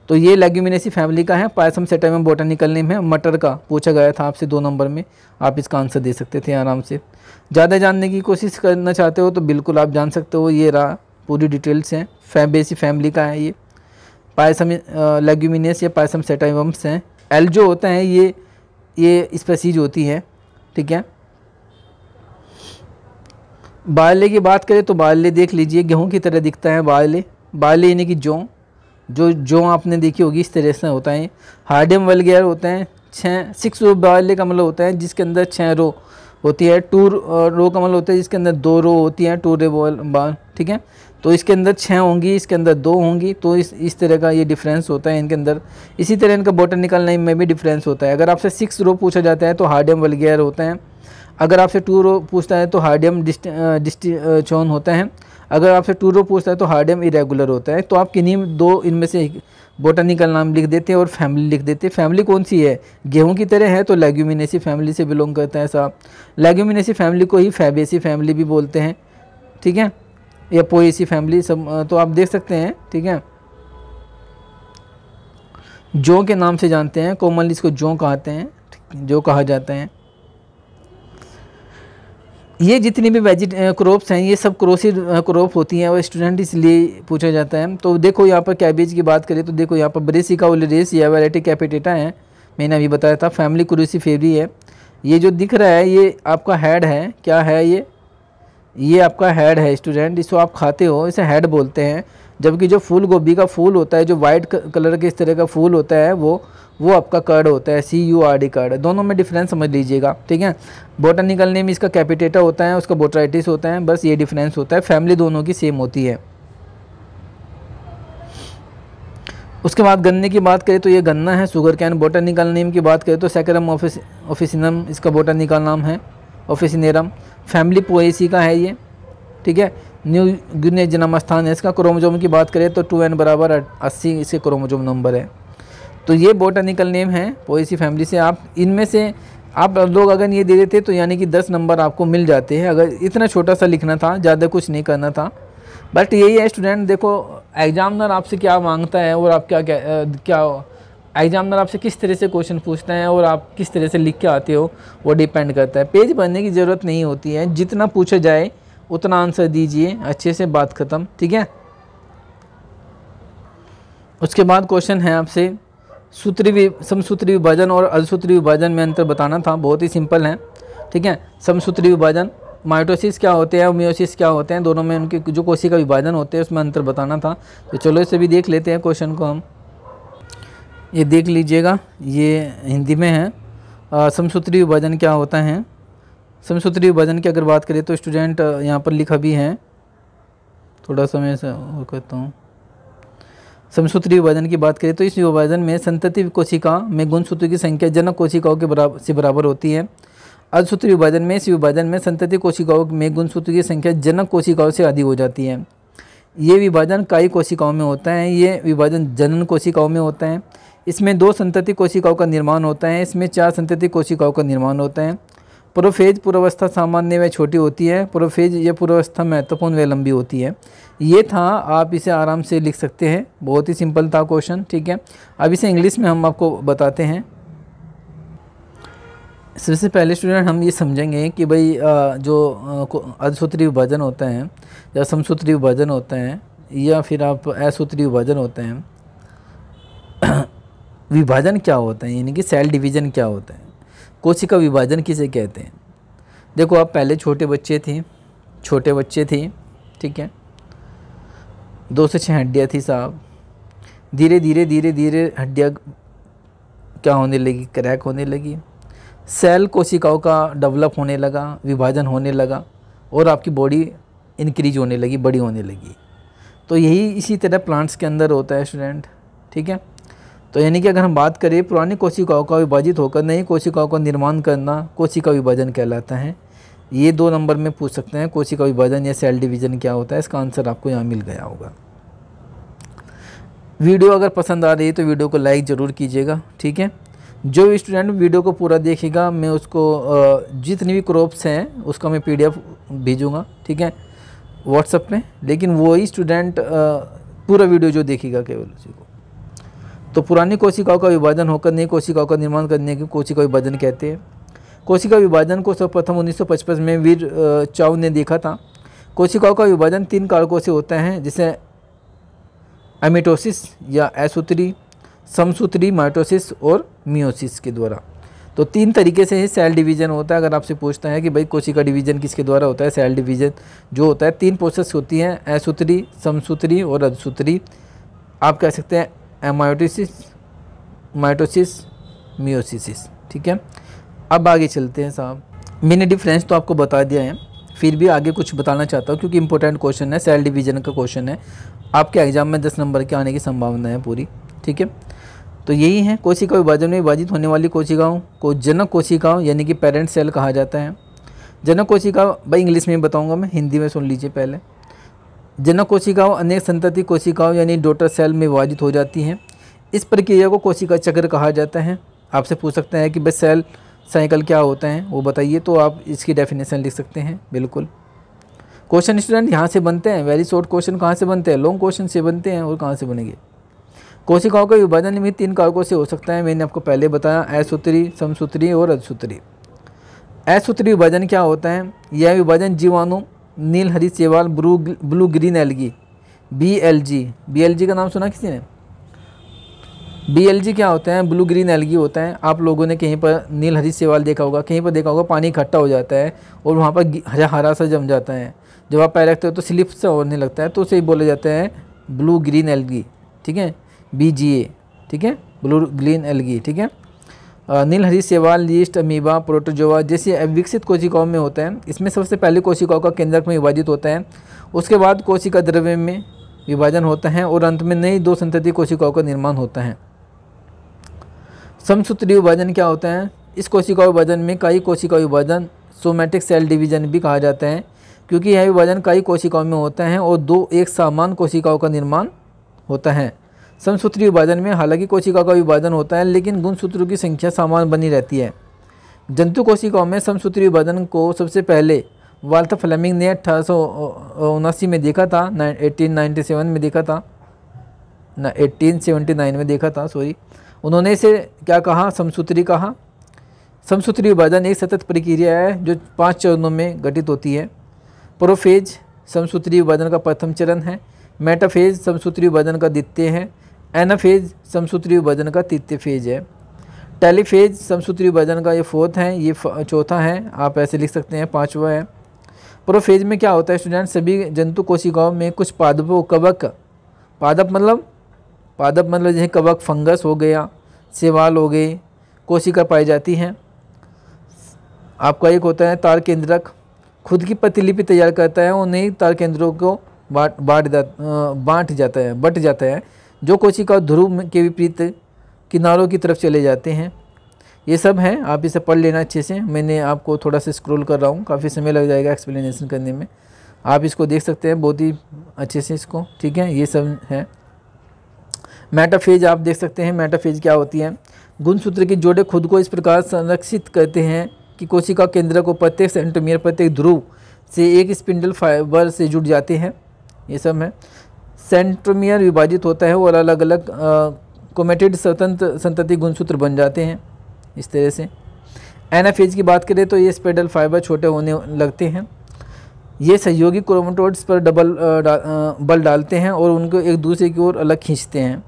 तो ये लेग्यूमिनेसी फैमिली का है, पायसम सेटाइवम बोटानिकल नेम है। मटर का पूछा गया था आपसे 2 नंबर में, आप इसका आंसर दे सकते थे आराम से। ज़्यादा जानने की कोशिश करना चाहते हो तो बिल्कुल आप जान सकते हो, ये रहा पूरी डिटेल्स हैं। फैबेसी फैमिली का है ये, पायसम लेग्यूमिनेस या पायसम सेटाइवम्स हैं। एल जो होता है ये स्पेसीज होती है, ठीक है। बारले की बात करें तो बारले देख लीजिए, गेहूं की तरह दिखता है बारले यानी कि जो आपने देखी होगी, इस तरह से होता है। हार्डियम वल्गेयर होते हैं 6 रो बारले का मतलब होता है जिसके अंदर 6 रो होती है। 2 रो का मतलब होता है जिसके अंदर 2 रो होती हैं, 2 रे बार, ठीक है। तो इसके अंदर 6 होंगी, इसके अंदर 2 होंगी, तो इस तरह का ये डिफरेंस होता है इनके अंदर। इसी तरह इनका बोटानिकल नेम में भी डिफरेंस होता है। अगर आपसे 6 रो पूछा जाता है तो हार्डियम वल्गेयर होते हैं। अगर आपसे 2 रो पूछता है तो हार्डियम डिस्टिचोन होता है। अगर आपसे 2 रो पूछता है तो हार्डियम इरेगुलर होता है। तो आप किन्हीं 2 इनमें से बोटानिकल नाम लिख देते हैं और फैमिली लिख देते हैं। फैमिली कौन सी है? गेहूं की तरह है तो लेग्यूमिनेसी फैमिली से बिलोंग करता है साहब। लेग्यूमिनेसी फैमिली को ही फैबेसी फैमिली भी बोलते हैं, ठीक है, या पोएसी फैमिली सब, तो आप देख सकते हैं, ठीक है। जौ के नाम से जानते हैं, कॉमनली इसको जौ कहते हैं, जो कहा जाता है। ये जितनी भी क्रॉप्स हैं ये सब क्रोसिड क्रॉप होती हैं और स्टूडेंट इसलिए पूछा जाता है। तो देखो यहाँ पर कैबेज की बात करें तो देखो यहाँ पर ब्रेसिका ओलियंडर या वैरायटी कैपिटेटा है, मैंने अभी बताया था। फैमिली क्रूसीफेरी है। ये जो दिख रहा है ये आपका हेड है, क्या है ये आपका हेड है स्टूडेंट, इसको आप खाते हो, इसे हेड बोलते हैं। जबकि जो फूल गोभी का फूल होता है, जो वाइट कलर के इस तरह का फूल होता है, वो आपका कर्ड होता है, CURD कर्ड। दोनों में डिफरेंस समझ लीजिएगा, ठीक है। बोटानिकल नेम इसका कैपिटेटा होता है, उसका बोट्राइटिस होता है, बस ये डिफरेंस होता है। फैमिली दोनों की सेम होती है। उसके बाद गन्ने की बात करें तो ये गन्ना है, शुगर कैन। बोटानिकल नेम की बात करें तो सैकरम ऑफिसिनम इसका बोटानिकल नाम है, ऑफिसिनेरम। फैमिली पोएसी का है ये, ठीक है। न्यू गिनी जन्म स्थान है इसका। क्रोमोजोम की बात करें तो 2n = 80 इसके क्रोमोजोम नंबर है। तो ये बोटानिकल नेम है पोएसी फैमिली से। आप इनमें से आप लोग अगर ये दे देते तो यानी कि 10 नंबर आपको मिल जाते हैं। अगर इतना छोटा सा लिखना था, ज़्यादा कुछ नहीं करना था। बट यही है स्टूडेंट, देखो एग्जामिनर आपसे क्या मांगता है और आप क्या एग्जामिनर आपसे किस तरह से क्वेश्चन पूछता है और आप किस तरह से लिख के आते हो, वो डिपेंड करता है। पेज भरने की ज़रूरत नहीं होती है, जितना पूछा जाए उतना आंसर दीजिए, अच्छे से बात ख़त्म, ठीक है। उसके बाद क्वेश्चन है आपसे समसूत्री विभाजन और अल्पसूत्री विभाजन में अंतर बताना था। बहुत ही सिंपल है, ठीक है। समसूत्री विभाजन, माइटोसिस क्या होते हैं और मियोसिस क्या होते हैं, दोनों में उनके जो कोशिका विभाजन होते हैं उसमें अंतर बताना था। तो चलो इसे भी देख लेते हैं क्वेश्चन को हम। ये देख लीजिएगा, ये हिंदी में है। समसूत्री विभाजन क्या होता है? समसूत्री विभाजन की अगर बात करें तो स्टूडेंट यहाँ पर लिखा भी है, थोड़ा सा मैं और कहता हूँ। समसूत्री विभाजन की बात करें तो इस विभाजन में संतति कोशिका में गुणसूत्र की संख्या जनक कोशिकाओं के बराबर होती है। अल्पसूत्री विभाजन में इस विभाजन में संतति कोशिकाओं में गुणसूत्र की संख्या जनक कोशिकाओं से अधिक हो जाती है। ये विभाजन कायी कोशिकाओं में होता है, ये विभाजन जनन कोशिकाओं में होता है। इसमें 2 संतति कोशिकाओं का निर्माण होता है, इसमें 4 संतति कोशिकाओं का निर्माण होता है। प्रोफेज पूर्वावस्था सामान्य व छोटी होती है, प्रोफेज या पूर्वावस्था महत्वपूर्ण व लंबी होती है। ये था, आप इसे आराम से लिख सकते हैं, बहुत ही सिंपल था क्वेश्चन, ठीक है। अब इसे इंग्लिश में हम आपको बताते हैं। सबसे पहले स्टूडेंट हम ये समझेंगे कि भाई जो अर्धसूत्री विभाजन होता है या समसूत्री विभाजन होता है या फिर आप असूत्री विभाजन होते हैं, विभाजन क्या होता है, यानी कि सेल डिवीज़न क्या होता है, कोशिका विभाजन किसे कहते हैं। देखो आप पहले छोटे बच्चे थे, ठीक है, 2 से 6 हड्डियाँ थी साहब, धीरे धीरे हड्डियाँ क्या होने लगी, क्रैक होने लगी, सेल कोशिकाओं का डेवलप होने लगा, विभाजन होने लगा और आपकी बॉडी इंक्रीज होने लगी, बड़ी होने लगी। तो यही इसी तरह प्लांट्स के अंदर होता है स्टूडेंट, ठीक है। तो यानी कि अगर हम बात करें पुरानी कोशिकाओं का विभाजित होकर नई कोशिकाओं का निर्माण करना कोशिका विभाजन कहलाता है। ये 2 नंबर में पूछ सकते हैं, कोशिका विभाजन या सेल डिवीज़न क्या होता है, इसका आंसर आपको यहाँ मिल गया होगा। वीडियो अगर पसंद आ रही है तो वीडियो को लाइक ज़रूर कीजिएगा, ठीक है। जो स्टूडेंट वीडियो को पूरा देखेगा मैं उसको जितनी भी क्रॉप्स हैं उसका मैं PDF भेजूँगा, ठीक है, व्हाट्सएप में। लेकिन वही स्टूडेंट पूरा वीडियो जो देखेगा केवल उसी को। तो पुरानी कोशिकाओं का विभाजन होकर नई कोशिकाओं का निर्माण करने की कोशिका विभाजन कहते हैं। कोशिका विभाजन को सर्वप्रथम 1955 में वीर चाव ने देखा था। कोशिकाओं का विभाजन 3 कारकों से होता है, जिसे एमिटोसिस या असूत्री, समसूत्री माइटोसिस और मियोसिस के द्वारा। तो 3 तरीके से ही सेल डिवीज़न होता है। अगर आपसे पूछता है कि भाई कोशिका डिवीज़न किसके द्वारा होता है, सेल डिवीज़न जो होता है 3 प्रोसेस होती हैं, असूत्री, समसूत्री और अर्धसूत्री। आप कह सकते हैं एमायोटिसिस, माइटोसिस, मियोसिस, ठीक है। अब आगे चलते हैं साहब। मैंने डिफरेंस तो आपको बता दिया है, फिर भी आगे कुछ बताना चाहता हूँ क्योंकि इंपॉर्टेंट क्वेश्चन है, सेल डिवीज़न का क्वेश्चन है, आपके एग्जाम में 10 नंबर के आने की संभावना है पूरी, ठीक है। तो यही है, कोशिका विभाजन में विभाजित होने वाली कोशिकाओं को जनक कोशिकाओं यानी कि पेरेंट सेल कहा जाता है। जनक कोशिका भाई इंग्लिश में बताऊँगा मैं, हिंदी में सुन लीजिए पहले। जनक कोशिकाओं अनेक संतति कोशिकाओं यानी डॉटर सेल में विभाजित हो जाती हैं। इस प्रक्रिया को कोशिका चक्र कहा जाता है। आपसे पूछ सकते हैं कि बस सेल साइकिल क्या होता है वो बताइए, तो आप इसकी डेफिनेशन लिख सकते हैं। बिल्कुल क्वेश्चन स्टूडेंट यहाँ से बनते हैं, वेरी शॉर्ट क्वेश्चन कहाँ से बनते हैं, लॉन्ग क्वेश्चन से बनते हैं। और कहाँ से बनेंगे? कोशिकाओं का विभाजन भी 3 कारकों से हो सकता है, मैंने आपको पहले बताया, असूत्री, समसूत्री और अर्धसूत्री। असूत्री विभाजन क्या होता है? यह विभाजन जीवाणु, नील हरी शैवाल, ब्लू ग्रीन एल्गी, BLG का नाम सुना किसी ने? BLG क्या होता है? ब्लू ग्रीन एल्गी होता है। आप लोगों ने कहीं पर नील हरी शैवाल देखा होगा, कहीं पर देखा होगा, पानी इकट्ठा हो जाता है और वहाँ पर हरा सा जम जाता है। जब आप पैर रखते हो तो स्लिप से होने लगता है, तो उसे बोला जाता है ब्लू ग्रीन एल्गी, ठीक है, BGA, ठीक है, ब्लू ग्रीन एल्गी, ठीक है। नील हरी शैवाल, यीस्ट, अमीबा, प्रोटोजोआ जैसे विकसित कोशिकाओं में होता है। इसमें सबसे पहले कोशिकाओं का केंद्रक में विभाजित होता है, उसके बाद कोशिका द्रव्य में विभाजन होता है और अंत में नई 2 संतति कोशिकाओं का निर्माण होता है। समसूत्री विभाजन क्या होता है? इस कोशिका विभाजन में कई कोशिका विभाजन सोमैटिक सेल डिवीजन भी कहा जाता है, क्योंकि यह विभाजन कई कोशिकाओं में होता है और 2 एक समान कोशिकाओं का निर्माण होता है। समसूत्री विभाजन में हालांकि कोशिका का विभाजन होता है, लेकिन गुणसूत्रों की संख्या समान बनी रहती है। जंतु कोशिकाओं में समसूत्री विभाजन को सबसे पहले वाल्थर फ्लेमिंग ने 1879 में देखा था, 1897 में देखा था, 1879 में देखा था, सॉरी। उन्होंने इसे क्या कहा? समसूत्री कहा। समसूत्री विभाजन एक सतत प्रक्रिया है जो 5 चरणों में घटित होती है। प्रोफेज समसूत्री विभाजन का प्रथम चरण है। मेटाफेज समसूत्री विभाजन का द्वितीय है। एनाफेज समसूत्री विभाजन का तृतीय फेज है। टेलीफेज समसूत्री विभाजन का ये 4th है, ये 4था है, आप ऐसे लिख सकते हैं, 5वां है। प्रोफेज में क्या होता है स्टूडेंट? सभी जंतु कोशिकाओं में कुछ पादपों, कवक, पादप मतलब जैसे कवक, फंगस हो गया, शैवाल हो गए, कोशिका पाई जाती हैं। आपका एक होता है तार केंद्रक, खुद की प्रतिलिपि तैयार करता है, उन्हें तार केंद्रों को बट जाता है, जो कोशिका ध्रुव के विपरीत किनारों की तरफ चले जाते हैं। ये सब है, आप इसे पढ़ लेना अच्छे से। मैंने आपको थोड़ा सा स्क्रॉल कर रहा हूँ, काफ़ी समय लग जाएगा एक्सप्लेनेशन करने में, आप इसको देख सकते हैं बहुत ही अच्छे से इसको, ठीक है। ये सब है। मेटाफेज आप देख सकते हैं, मेटाफेज क्या होती है? गुणसूत्र की जोड़े खुद को इस प्रकार संरक्षित करते हैं कि कोशिका केंद्र को प्रत्येक सेंट्रोमियर, प्रत्येक ध्रुव से एक स्पिंडल फाइबर से जुड़ जाते हैं। ये सब है। सेंट्रोमियर विभाजित होता है और अलग अलग क्रोमेटिड स्वतंत्र संतति गुणसूत्र बन जाते हैं इस तरह से। एनाफेज की बात करें तो ये स्पेडल फाइबर छोटे होने लगते हैं। ये सहयोगी क्रोमेटोड्स पर बल डालते हैं और उनको एक दूसरे की ओर अलग खींचते हैं।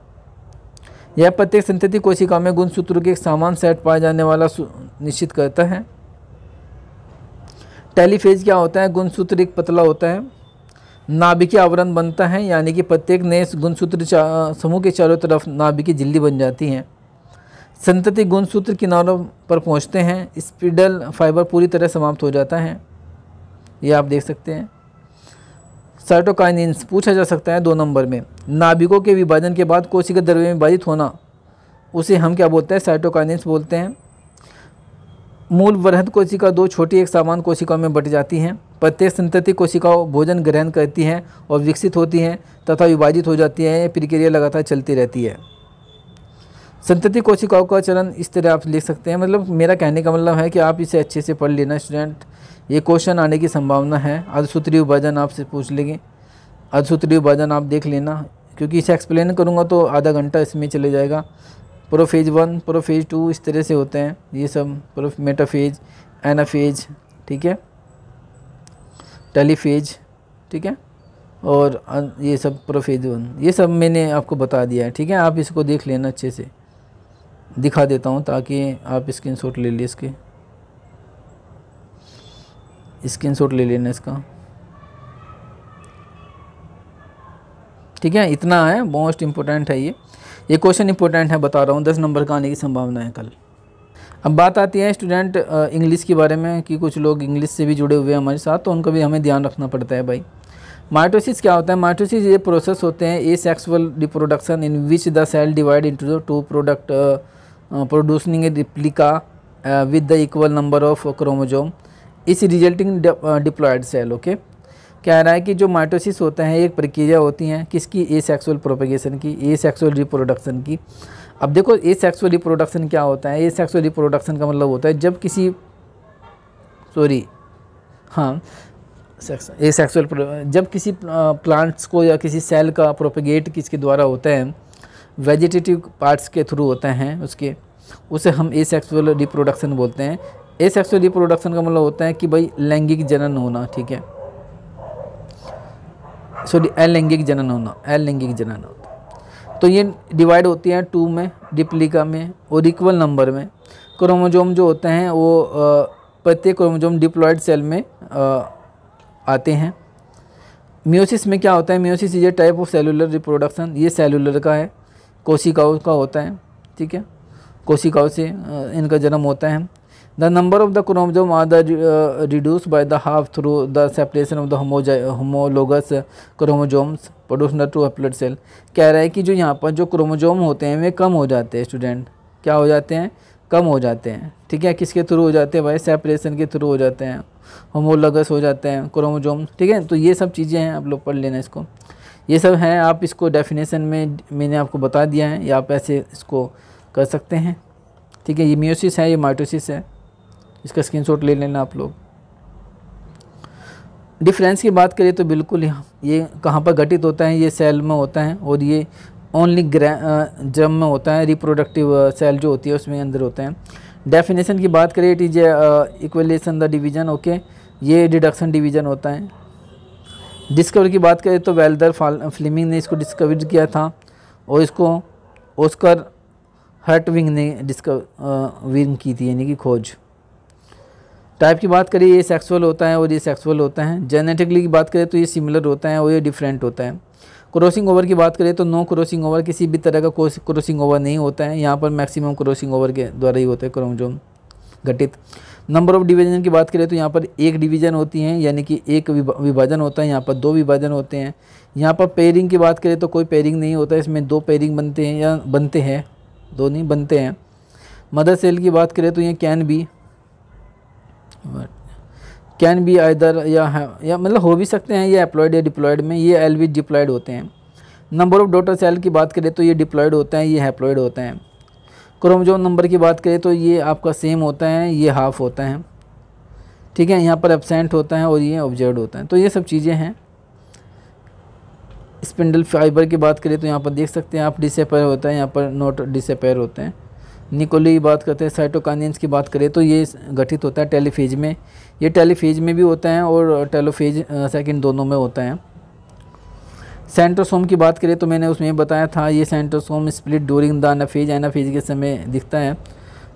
यह प्रत्येक संतति कोशिका में गुणसूत्रों के एक समान सेट पाया जाने वाला निश्चित करता है। टेलीफेज क्या होता है? गुणसूत्र एक पतला होता है, नाभिकीय आवरण बनता है, यानी कि प्रत्येक नए गुणसूत्र समूह के चारों तरफ नाभिकीय झिल्ली बन जाती हैं। संतति गुणसूत्र किनारों पर पहुंचते हैं, स्पिंडल फाइबर पूरी तरह समाप्त हो जाता है। ये आप देख सकते हैं। साइटोकाइनिन्स पूछा जा सकता है 2 नंबर में। नाभिकों के विभाजन के बाद कोशिका द्रव्य में विभाजित होना, उसे हम क्या बोलते हैं? साइटोकाइनिन्स बोलते हैं। मूल वृहद कोशिका 2 छोटी एक समान कोशिकाओं में बट जाती हैं। प्रत्येक संतति कोशिकाओं भोजन ग्रहण करती हैं और विकसित होती हैं तथा विभाजित हो जाती है। प्रक्रिया लगातार चलती रहती है। संतति कोशिकाओं का चलन इस तरह आप लिख सकते हैं। मतलब मेरा कहने का मतलब है कि आप इसे अच्छे से पढ़ लेना स्टूडेंट, ये क्वेश्चन आने की संभावना है। अर्धसूत्रीय विभाजन आपसे पूछ लेंगे, अर्धसूत्रीय विभाजन आप देख लेना, क्योंकि इसे एक्सप्लेन करूँगा तो आधा घंटा इसमें चले जाएगा। प्रोफेज 1, प्रोफेज 2 इस तरह से होते हैं ये सब। मेटाफेज, एनाफेज, ठीक है, टेलीफेज, ठीक है, और ये सब प्रोफेज 1, ये सब मैंने आपको बता दिया है, ठीक है। आप इसको देख लेना अच्छे से, दिखा देता हूँ ताकि आप स्क्रीनशॉट ले लिए, इसके स्क्रीनशॉट ले लेना इसका, ठीक है। इतना है, मोस्ट इम्पोर्टेंट है ये क्वेश्चन इम्पोर्टेंट है, बता रहा हूँ। 10 नंबर का आने की संभावना है कल। अब बात आती है स्टूडेंट इंग्लिश के बारे में कि कुछ लोग इंग्लिश से भी जुड़े हुए हैं हमारे साथ, तो उनका भी हमें ध्यान रखना पड़ता है भाई। माइटोसिस क्या होता है? माइटोसिस ये प्रोसेस होते हैं asexual reproduction in which the cell divide into 2 product producing a replica with the equal number of chromosome is resulting diploid cell. Okay, कह रहा है कि जो माइटोसिस होता है एक प्रक्रिया होती है किसकी? एसेक्सुअल प्रोपेगेशन की, एसेक्सुअल रिप्रोडक्शन की। अब देखो एसेक्सुअल रिप्रोडक्शन क्या होता है? एसेक्सुअल रिप्रोडक्शन का मतलब होता है जब किसी जब किसी प्लांट्स को या किसी सेल का प्रोपेगेट किसके द्वारा होता है? वेजिटेटिव पार्ट्स के थ्रू होता है उसे हम एसेक्सुअल रिप्रोडक्शन बोलते हैं। एसेक्सुअल रिप्रोडक्शन का मतलब होता है कि भाई लैंगिक जनन होना, ठीक है, अलैंगिक जनन होना, अलैंगिक जनन होता है। तो ये डिवाइड होती है 2 में, डिप्लिका में और इक्वल नंबर में। क्रोमोसोम जो होते हैं वो प्रत्येक क्रोमोसोम डिप्लॉयड सेल में आते हैं। मियोसिस में क्या होता है? मियोसिस ये टाइप ऑफ सेलुलर रिप्रोडक्शन, ये सेलुलर का है, कोशिकाओं का होता है, ठीक है, कोशिकाओं से इनका जन्म होता है। The number of the chromosome are the reduce by the half through the separation of the homologous chromosomes produced to haploid cell. कह रहा है कि जो यहाँ पर जो क्रोमोसोम होते हैं वे कम हो जाते हैं स्टूडेंट, क्या हो जाते हैं? कम हो जाते हैं, ठीक है। किसके थ्रू हो जाते हैं भाई? सेपरेशन के थ्रू हो जाते हैं, होमोलोगस हो जाते हैं क्रोमोसोम, ठीक है। तो ये सब चीज़ें हैं, आप लोग पढ़ लेना इसको, ये सब हैं। आप इसको डेफिनेशन में मैंने आपको बता दिया है, या आप ऐसे इसको कर सकते हैं, ठीक है। ये मियोसिस है, ये माइटोसिस है, इसका स्क्रीनशॉट ले लेना आप लोग। डिफरेंस की बात करें तो बिल्कुल ये कहाँ पर घटित होता है? ये सेल में होता है और ये ओनली जर्म में होता है, रिप्रोडक्टिव सेल जो होती है उसमें अंदर होता है। डेफिनेशन की बात करें, it is equational the division, okay, ये रिडक्शन डिवीजन होता है। डिस्कवर की बात करें तो वेल्दर फ्लेमिंग ने इसको डिस्कवर किया था और इसको ऑस्कर हर्टविग ने डिस्कवर की थी, यानी कि खोज। टाइप की बात करें, ये सेक्सुअल होता है और ये सेक्सुअल होता है। जेनेटिकली की बात करें तो ये सिमिलर होता है और ये डिफरेंट होता है। क्रॉसिंग ओवर की बात करें तो नो क्रॉसिंग ओवर, किसी भी तरह का क्रॉसिंग ओवर नहीं होता है। यहाँ पर मैक्सिमम क्रॉसिंग ओवर के द्वारा ही होता है क्रोमोसोम घटित। नंबर ऑफ डिवीजन की बात करें तो यहाँ पर 1 डिवीजन होती है, यानी कि 1 विभाजन होता है। यहाँ पर 2 विभाजन होते हैं। यहाँ पर पेयरिंग की बात करें तो कोई पेयरिंग नहीं होता है, इसमें 2 पेयरिंग बनते हैं, या बनते हैं, 2 नहीं बनते हैं। मदर सेल की बात करें तो ये कैन बी आइदर या मतलब हो भी सकते हैं ये एप्लॉयड या डिप्लॉयड में, ये एलवी डिप्लॉयड होते हैं। नंबर ऑफ डॉटर सेल की बात करें तो ये डिप्लॉयड होता है, ये हैप्लॉयड होते हैं। क्रोमोसोम नंबर की बात करें तो ये आपका सेम होता है, ये हाफ होता है, ठीक है। यहाँ पर एब्सेंट होता है और ये ऑब्जर्व्ड होता है। तो ये सब चीज़ें हैं। स्पिंडल फाइबर की बात करें तो यहाँ पर देख सकते हैं आप डिसेपेयर होता है, यहाँ पर नोट डिसेपेयर होते हैं। निकोली की बात करते हैं, साइटोकाइनेंस की बात करें तो ये गठित होता है टेलोफेज में, ये टेलोफेज में भी होता है और टेलोफेज सेकंड दोनों में होता है। सेंट्रोसोम की बात करें तो मैंने उसमें बताया था, ये centrosome split during the anaphase, anaphase के समय दिखता है,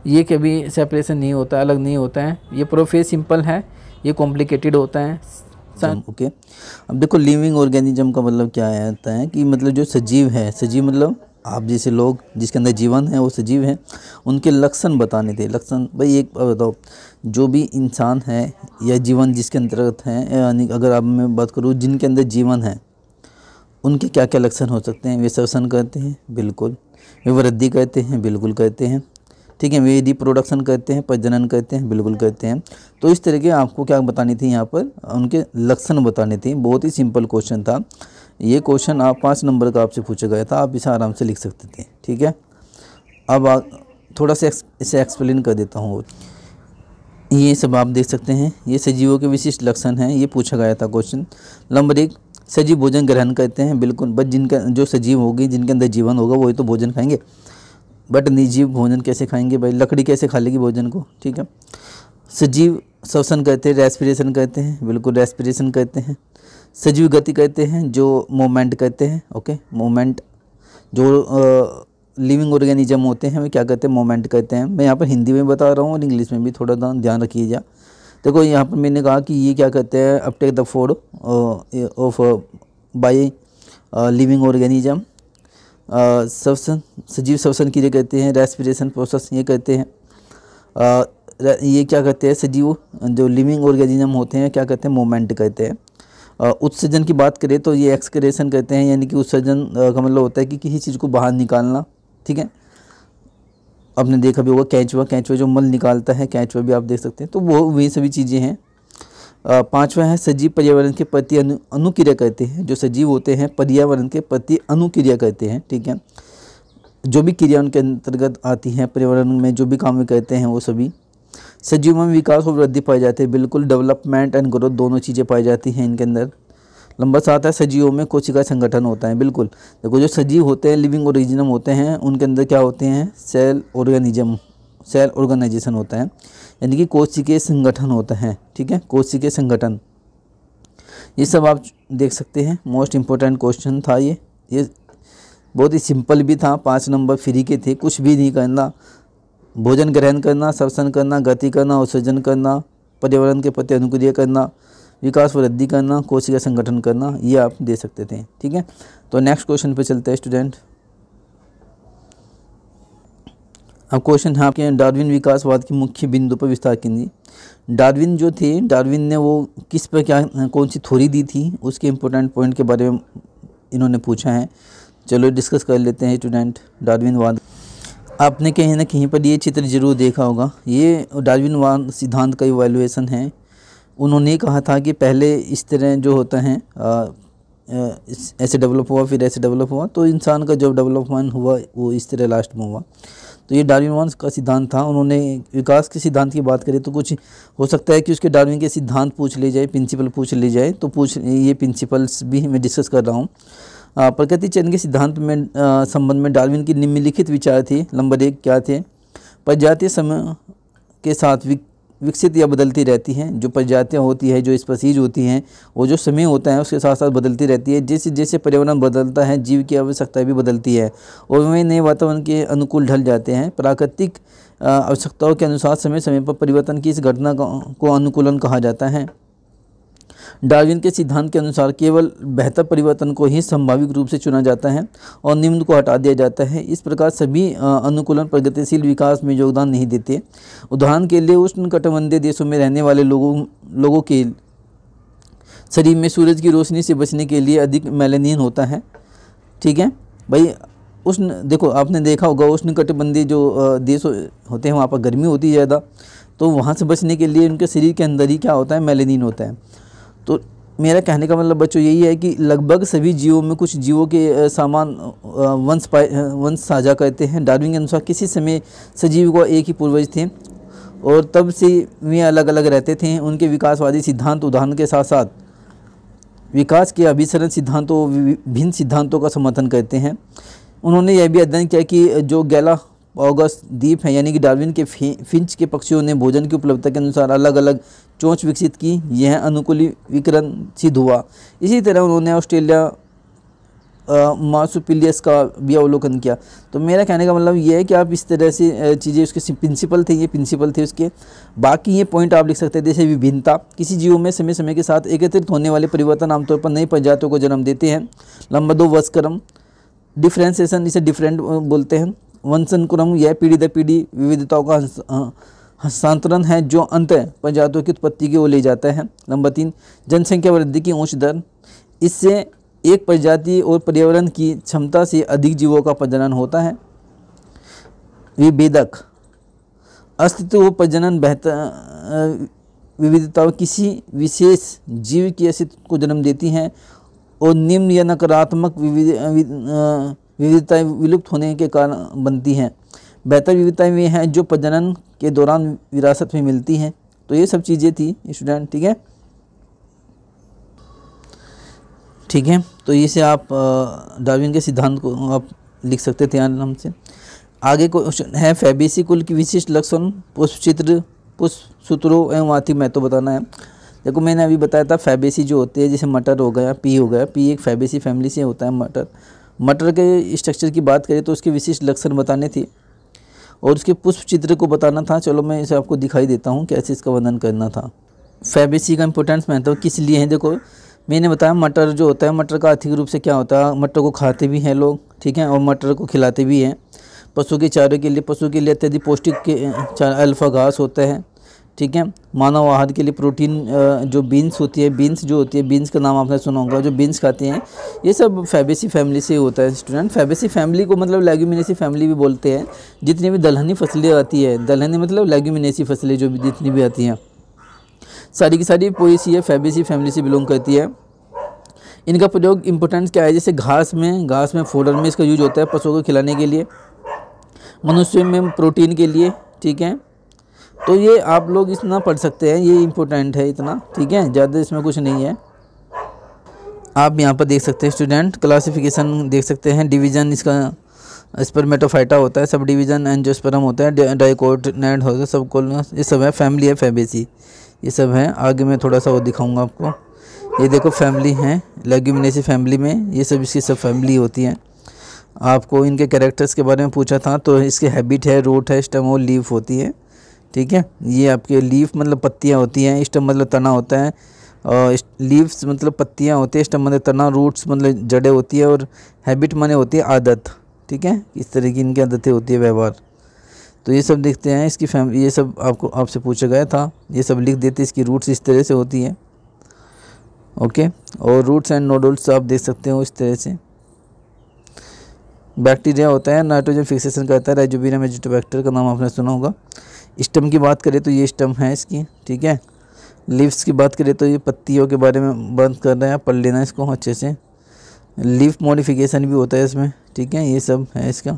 ये कभी सेपरेशन नहीं होता है, अलग नहीं होता है। ये प्रोफेज सिंपल है, ये कॉम्प्लिकेटेड होता है। ओके अब देखो लिविंग ऑर्गेनिज्म का मतलब क्या आता है कि मतलब जो सजीव है, सजीव मतलब आप जैसे लोग जिसके अंदर जीवन है वो सजीव है, उनके लक्षण बताने थे। लक्षण भाई एक बताओ, जो भी इंसान है या जीवन जिसके अंतर्गत है, यानी अगर आप मैं बात करूँ जिनके अंदर जीवन है उनके क्या क्या लक्षण हो सकते हैं। वे श्वसन करते हैं, बिल्कुल। वे वृद्धि करते हैं, बिल्कुल करते हैं, ठीक है। वे रिप्रोडक्शन करते हैं, प्रजनन करते हैं, बिल्कुल करते हैं। तो इस तरह के आपको क्या बतानी थी, यहाँ पर उनके लक्षण बताने थे। बहुत ही सिंपल क्वेश्चन था ये। क्वेश्चन आप 5 नंबर का आपसे पूछा गया था, आप इसे आराम से लिख सकते थे, ठीक है। अब थोड़ा सा इसे एक्सप्लेन कर देता हूँ। ये सब आप देख सकते हैं, ये सजीवों के विशिष्ट लक्षण हैं, ये पूछा गया था क्वेश्चन। नंबर 1, सजीव भोजन ग्रहण करते हैं, बिल्कुल। बट जिनका जो सजीव होगी, जिनके अंदर जीवन होगा वही तो भोजन खाएंगे, बट निर्जीव भोजन कैसे खाएंगे भाई, लकड़ी कैसे खा लेगी भोजन को, ठीक है। सजीव श्वसन करते हैं, रेस्पिरेशन करते हैं, बिल्कुल रेस्पिरेशन करते हैं। सजीव गति करते हैं, जो मूवमेंट करते हैं, ओके। मूवमेंट जो लिविंग ऑर्गेनिज्म होते हैं वे क्या करते हैं, मूवमेंट करते हैं। मैं यहाँ पर हिंदी में बता रहा हूँ और इंग्लिश में भी थोड़ा ध्यान रखिएगा। देखो यहाँ पर मैंने कहा कि ये क्या करते हैं, Uptake the food of by living organism. श्वसन, सजीव श्वसन क्रिया करते हैं, रेस्पिरेशन प्रोसेस ये करते हैं। ये क्या करते हैं, सजीव जो लिविंग ऑर्गेनिज्म होते हैं क्या करते हैं, मूवमेंट करते हैं। उत्सर्जन की बात करें तो ये एक्सक्रेशन करते हैं, यानी कि उत्सर्जन का मतलब होता है कि किसी चीज़ को बाहर निकालना, ठीक है। आपने देखा भी होगा कैंचुआ, कैंचुआ जो मल निकालता है, कैंचुआ भी आप देख सकते हैं। तो वो वही सभी चीज़ें हैं। 5वां है सजीव पर्यावरण के प्रति अनुक्रिया करते हैं। जो सजीव होते हैं पर्यावरण के प्रति अनुक्रिया करते हैं, ठीक है। जो भी क्रिया उनके अंतर्गत आती हैं, पर्यावरण में जो भी काम करते हैं वो सभी। सजीवों में विकास और वृद्धि पाई जाती है, बिल्कुल। डेवलपमेंट एंड ग्रोथ दोनों चीज़ें पाई जाती हैं इनके अंदर। नंबर 7 है सजीवों में कोशिका संगठन होता है, बिल्कुल। देखो जो सजीव होते हैं, लिविंग ऑर्गेनिज्म होते हैं, उनके अंदर क्या होते हैं, सेल ऑर्गेनाइजेशन होता है, यानी कि कोशिकीय संगठन होता है, ठीक है। कोशिकीय संगठन ये सब आप देख सकते हैं। मोस्ट इम्पोर्टेंट क्वेश्चन था ये बहुत ही सिंपल भी था। 5 नंबर फ्री के थे, कुछ भी नहीं करना। भोजन ग्रहण करना, श्वसन करना, गति करना, उत्सर्जन करना, पर्यावरण के प्रति अनुक्रिया करना, विकास वृद्धि करना, कोशिका संगठन करना, ये आप दे सकते थे, ठीक है। तो नेक्स्ट क्वेश्चन पे चलते हैं स्टूडेंट। अब क्वेश्चन है आपके, डार्विन विकासवाद की मुख्य बिंदु पर विस्तार कीजिए। डार्विन जो थे, डार्विन ने वो किस पर क्या कौन सी थ्योरी दी थी, उसके इम्पोर्टेंट पॉइंट के बारे में इन्होंने पूछा है। चलो डिस्कस कर लेते हैं स्टूडेंट। डार्विनवाद आपने कहीं ना कहीं पर ये चित्र जरूर देखा होगा। ये डार्विनवाद सिद्धांत का इवैल्यूएशन है। उन्होंने कहा था कि पहले इस तरह जो होता है ऐसे डेवलप हुआ, फिर ऐसे डेवलप हुआ, तो इंसान का जब डेवलपमेंट हुआ वो इस तरह लास्ट में हुआ। तो ये डार्विनवाद का सिद्धांत था। उन्होंने विकास के सिद्धांत की बात करें तो कुछ हो सकता है कि उसके डार्विन के सिद्धांत पूछ ले जाए, प्रिंसिपल पूछ ले जाए, तो ये प्रिंसिपल्स भी मैं डिस्कस कर रहा हूँ। प्रकृति चयन के सिद्धांत में संबंध में डार्विन की निम्नलिखित विचार थे। नंबर 1 क्या थे, प्रजातियाँ समय के साथ विकसित या बदलती रहती हैं। जो प्रजातियाँ होती है, जो स्पीशीज होती हैं, वो जो समय होता है उसके साथ साथ बदलती रहती है। जैसे जैसे पर्यावरण बदलता है, जीव की आवश्यकता भी बदलती है और वे नए वातावरण के अनुकूल ढल जाते हैं। प्राकृतिक आवश्यकताओं के अनुसार समय समय पर परिवर्तन की इस घटना को अनुकूलन कहा जाता है। डार्विन के सिद्धांत के अनुसार केवल बेहतर परिवर्तन को ही संभाविक रूप से चुना जाता है और निम्न को हटा दिया जाता है। इस प्रकार सभी अनुकूलन प्रगतिशील विकास में योगदान नहीं देते। उदाहरण के लिए उष्णकटिबंधीय देशों में रहने वाले लोगों के शरीर में सूरज की रोशनी से बचने के लिए अधिक मेलानिन होता है, ठीक है भाई। देखो आपने देखा होगा उष्णकटिबंधीय जो देश होते हैं वहाँ पर गर्मी होती है ज़्यादा, तो वहाँ से बचने के लिए उनके शरीर के अंदर ही क्या होता है, मेलानिन होता है। तो मेरा कहने का मतलब बच्चों यही है कि लगभग सभी जीवों में कुछ जीवों के समान वंश साझा करते हैं। डार्विन के अनुसार किसी समय सजीव को एक ही पूर्वज थे और तब से वे अलग अलग रहते थे। उनके विकासवादी सिद्धांत उदाहरण के साथ साथ विकास के अभिसरण सिद्धांतों विभिन्न सिद्धांतों का समर्थन करते हैं। उन्होंने यह भी अध्ययन किया कि जो गैलापागोस द्वीप है यानी कि डार्विन के फिंच के पक्षियों ने भोजन की उपलब्धता के अनुसार अलग अलग चोंच विकसित की, यह अनुकूलीकरण सिद्ध हुआ। इसी तरह उन्होंने ऑस्ट्रेलिया मार्सुपिलियस का भी अवलोकन किया। तो मेरा कहने का मतलब ये है कि आप इस तरह से चीज़ें, उसके प्रिंसिपल थे, ये प्रिंसिपल थे उसके। बाकी ये पॉइंट आप लिख सकते हैं, जैसे विभिन्नता, किसी जीवों में समय समय के साथ एकत्रित होने वाले परिवर्तन आमतौर पर नई प्रजातियों को जन्म देते हैं। लंबा 2 वर्षक्रम, डिफ्रेंसिएशन इसे डिफरेंट बोलते हैं। वंशानुक्रम, यह पीढ़ी दर पीढ़ी विविधताओं का हस्तांतरण है जो अंत प्रजातियों की उत्पत्ति की ओर ले जाता है। नंबर 3, जनसंख्या वृद्धि की उच्च दर, इससे एक प्रजाति और पर्यावरण की क्षमता से अधिक जीवों का प्रजनन होता है। विभेदक, अस्तित्व व प्रजनन बेहतर विविधताओं किसी विशेष जीव की अस्तित्व को जन्म देती हैं और निम्न या नकारात्मक विविधताएं विलुप्त होने के कारण बनती हैं। बेहतर विविधताएं वे हैं जो प्रजनन के दौरान विरासत में मिलती हैं। तो ये सब चीज़ें थी स्टूडेंट, ठीक है। ठीक है, तो ये से आप डार्विन के सिद्धांत को आप लिख सकते थे आराम से। आगे क्वेश्चन है, फैबेसी कुल की विशिष्ट लक्षण, पुष्पचित्र, पुष्पसूत्रों एवं आर्थिक महत्व बताना है। देखो मैंने अभी बताया था फैबेसी जो होते हैं, जैसे मटर हो गया, पी हो गया, पी एक फैबेसी फैमिली से होता है। मटर के स्ट्रक्चर की बात करें तो उसके विशिष्ट लक्षण बताने थे और उसके पुष्प चित्र को बताना था। चलो मैं इसे आपको दिखाई देता हूँ कैसे इसका वर्णन करना था। फैबेसी का इंपॉर्टेंस महत्व किस लिए है, देखो मैंने बताया मटर जो होता है, मटर का आर्थिक रूप से क्या होता है, मटर को खाते भी हैं लोग, ठीक है, और मटर को खिलाते भी हैं। पशु के चारे के लिए, पशु के लिए अत्यधिक पौष्टिक अल्फा घास होता है, ठीक है। मानव आहार के लिए प्रोटीन जो बीन्स होती है, बीन्स जो होती है, बीन्स का नाम आपने सुना होगा, जो बीन्स खाते हैं, ये सब फैबेसी फैमिली से होता है स्टूडेंट। फैबेसी फैमिली को मतलब लेग्यूमिनेसी फैमिली भी बोलते हैं। जितनी भी दलहनी फसलें आती है, दलहनी मतलब लेग्यूमिनेसी फसलें जो भी जितनी भी आती हैं, सारी की सारी पोएसी फैबेसी फैमिली से बिलोंग करती है। इनका प्रयोग इंपॉर्टेंस क्या है, जैसे घास में फोडर में इसका यूज होता है, पशुओं को खिलाने के लिए, मनुष्य में प्रोटीन के लिए, ठीक है। तो ये आप लोग इतना पढ़ सकते हैं, ये इम्पोर्टेंट है इतना, ठीक है, ज़्यादा इसमें कुछ नहीं है। आप यहाँ पर देख सकते हैं स्टूडेंट, क्लासिफिकेशन देख सकते हैं, डिवीज़न इसका स्पर्मेटोफाइटा होता है, सब डिवीज़न एंजियोस्पर्म होता है, डाइकोटिलेडोन होता है, सब कोलोनस, ये सब है फैमिली है फैबेसी, ये सब है। आगे मैं थोड़ा सा वो दिखाऊंगा आपको। ये देखो फैमिली है, लेग्यूमिनेसी फैमिली में ये सब इसकी सब फैमिली होती है। आपको इनके कैरेक्टर्स के बारे में पूछा था, तो इसके हैबिट है, रूट है, स्टेम और लीफ होती है, ठीक है। ये आपके लीफ मतलब पत्तियां होती हैं, स्टेम मतलब तना होता है, और लीव्स मतलब पत्तियां होती है, स्टेम मतलब तना, रूट्स मतलब जड़ें होती है, और हैबिट माने होती है आदत, ठीक है। इस तरह की इनकी आदतें होती है, व्यवहार। तो ये सब देखते हैं इसकी फैमिली, ये सब आपसे पूछा गया था, ये सब लिख देते। इसकी रूट्स इस तरह से होती है, ओके। और रूट्स एंड नोडल्स आप देख सकते हो इस तरह से। बैक्टीरिया होता है, नाइट्रोजन फिक्सेशन करता है, राइजोबियम एजिटोबैक्टर का नाम आपने सुना होगा। स्टेम की बात करें तो ये स्टेम है इसकी, ठीक है। लीव्स की बात करें तो ये पत्तियों के बारे में बात कर रहे हैं, पढ़ लेना इसको अच्छे से। लीफ मॉडिफिकेशन भी होता है इसमें, ठीक है, ये सब है इसका।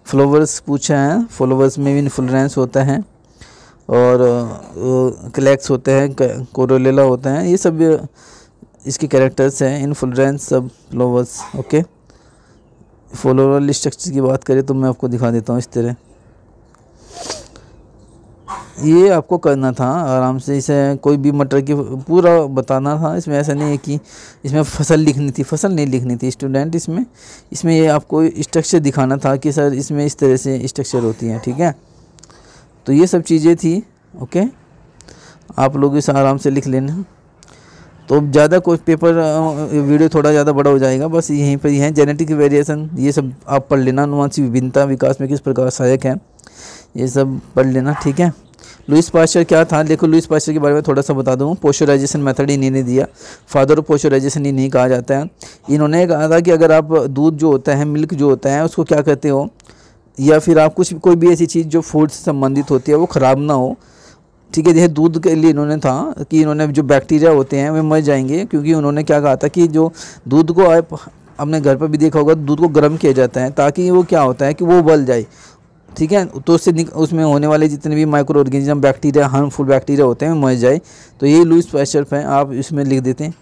फ्लावर्स पूछा है, फ्लावर्स में भी इन्फ्लोरेंस होता है, और क्लैक्स होते हैं, कोरोलेला होता है, ये सब इसके कैरेक्टर्स हैं, इन्फ्लोरेंस सब फ्लावर्स, ओके। फ्लोरल स्ट्रक्चर की बात करें तो मैं आपको दिखा देता हूँ इस तरह। ये आपको करना था आराम से, इसे कोई भी मटर की पूरा बताना था। इसमें ऐसा नहीं है कि इसमें फसल लिखनी थी, फसल नहीं लिखनी थी स्टूडेंट। इसमें ये आपको स्ट्रक्चर दिखाना था कि सर इसमें इस तरह से स्ट्रक्चर होती हैं, ठीक है। तो ये सब चीज़ें थी, ओके। आप लोग इसे आराम से लिख लेना। तो ज़्यादा कोई पेपर वीडियो थोड़ा ज़्यादा बड़ा हो जाएगा, बस यहीं पर ही है। जेनेटिक वेरिएशन ये सब आप पढ़ लेना, अनुवांशिक विभिन्नता विकास में किस प्रकार सहायक है, ये सब पढ़ लेना, ठीक है। लुईस पास्चर क्या था, देखो लुईस पास्चर के बारे में थोड़ा सा बता दूँ। पोस्चराइजेशन मेथड इन्होंने दिया, फादर ऑफ पोस्चराइजेशन इन्हीं कहा जाता है। इन्होंने कहा था कि अगर आप दूध जो होता है, मिल्क जो होता है, उसको क्या कहते हो, या फिर आप कोई भी ऐसी चीज़ जो फूड से संबंधित होती है वो ख़राब ना हो, ठीक है। जैसे दूध के लिए इन्होंने था कि इन्होंने जो बैक्टीरिया होते हैं वे मर जाएंगे, क्योंकि उन्होंने क्या कहा था कि जो दूध को आप अपने घर पर भी देखा होगा, दूध को गर्म किया जाता है ताकि वो क्या होता है कि वो उबल जाए, ठीक है। तो उसमें होने वाले जितने भी micro organism, bacteria, harmful bacteria होते हैं मर जाए। तो यही लुईस पास्चर है, आप इसमें लिख देते हैं।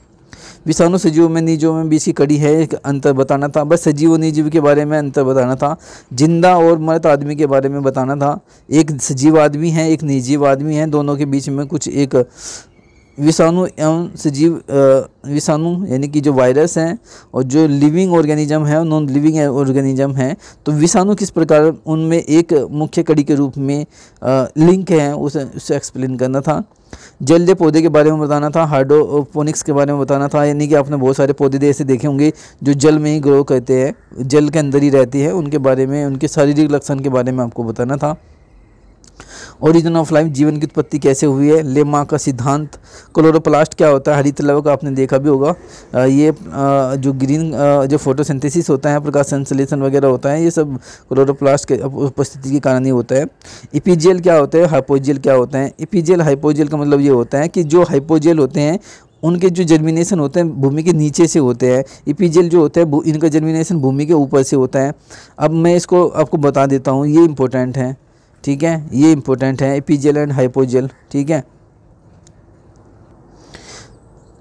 विषाणु सजीवों में निर्जीवों में भी इसकी कड़ी है, एक अंतर बताना था। बस सजीव और निर्जीव के बारे में अंतर बताना था। जिंदा और मृत आदमी के बारे में बताना था। एक सजीव आदमी है, एक निर्जीव आदमी है, दोनों के बीच में कुछ एक विषाणु एवं सजीव विषाणु यानी कि जो वायरस हैं और जो लिविंग ऑर्गेनिज्म है, नॉन लिविंग ऑर्गेनिज्म है। तो विषाणु किस प्रकार उनमें एक मुख्य कड़ी के रूप में लिंक है, उसे एक्सप्लेन करना था। जलीय पौधे के बारे में बताना था। हाइड्रोपोनिक्स के बारे में बताना था, यानी कि आपने बहुत सारे पौधे ऐसे देखे होंगे जो जल में ही ग्रो करते हैं, जल के अंदर ही रहती है, उनके बारे में, उनके शारीरिक लक्षण के बारे में आपको बताना था। ओरिजिन ऑफ लाइफ, जीवन की उत्पत्ति कैसे हुई है, लेमा का सिद्धांत, क्लोरोप्लास्ट क्या होता है, हरित लवक आपने देखा भी होगा। ये जो ग्रीन जो फोटोसिंथेसिस होता है, प्रकाश संश्लेषण वगैरह होता है, ये सब क्लोरोप्लास्ट के उपस्थिति के कारण ही होता है। इपीजेल क्या होता है, हाइपोजेल क्या होता है। इपीजेल हाइपोजेल का मतलब ये होता है कि जो हाइपोजेल होते हैं उनके जो जर्मिनेशन होते हैं भूमि के नीचे से होते हैं। इपीजेल जो होता है इनका जर्मिनेशन भूमि के ऊपर से होता है। अब मैं इसको आपको बता देता हूँ, ये इंपॉर्टेंट है, ठीक है, ये इंपॉर्टेंट है, एपीजेल एंड हाइपोजेल, ठीक है।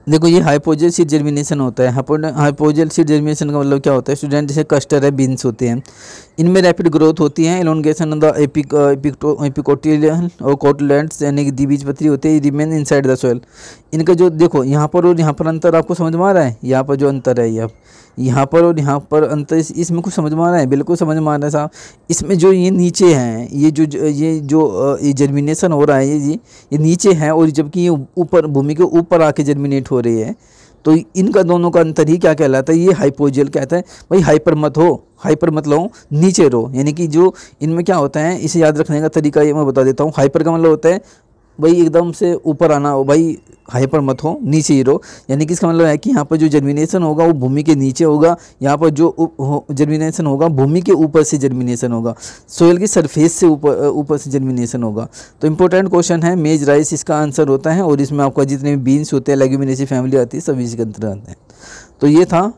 देखो ये हाइपोजेल सीड जर्मिनेशन होता है। हाइपोजेल सीड जर्मिनेशन का मतलब क्या होता है स्टूडेंट, जैसे कस्टर है, बीन्स होते हैं, इनमें रैपिड ग्रोथ होती है। एलोंगेशन ऑफ द एपिकोटिलियन और कोटलैंड्स यानी कि द्विबीजपत्री होते हैं, रिमेन इनसाइड द सॉइल। इनका जो देखो यहाँ पर और यहाँ पर अंतर आपको समझ में आ रहा है, यहाँ पर जो अंतर है यहाँ पर और यहाँ पर अंतर, इसमें कुछ समझ में आ रहा है, बिल्कुल समझ में आ रहा है साहब। इसमें जो ये नीचे हैं, ये जो जर्मिनेशन हो रहा है ये नीचे है, और जबकि ये ऊपर भूमि के ऊपर आके जर्मिनेट हो रही है। तो इनका दोनों का अंतर ही क्या कहलाता है, ये हाइपोजेल कहता है। भाई हाइपर मत हो, हाइपर मत लो, नीचे रहो, यानी कि जो इनमें क्या होता है इसे याद रखने का तरीका ये मैं बता देता हूँ। हाइपर का मतलब होता है भाई एकदम से ऊपर आना हो, भाई हाइपर मत हो, नीचे ही रहो, यानी कि इसका मतलब है कि यहाँ पर जो जर्मिनेशन होगा वो भूमि के नीचे होगा, यहाँ पर जो जर्मिनेशन होगा भूमि के ऊपर से जर्मिनेशन होगा, सोयल की सरफेस से ऊपर से जर्मिनेशन होगा। तो इंपॉर्टेंट क्वेश्चन है, मेज राइस इसका आंसर होता है, और इसमें आपका जितने भी बीन्स होते हैं, लेग्यूमिनेसी फैमिली आती है, सभी इसके अंदर आते हैं। तो ये था,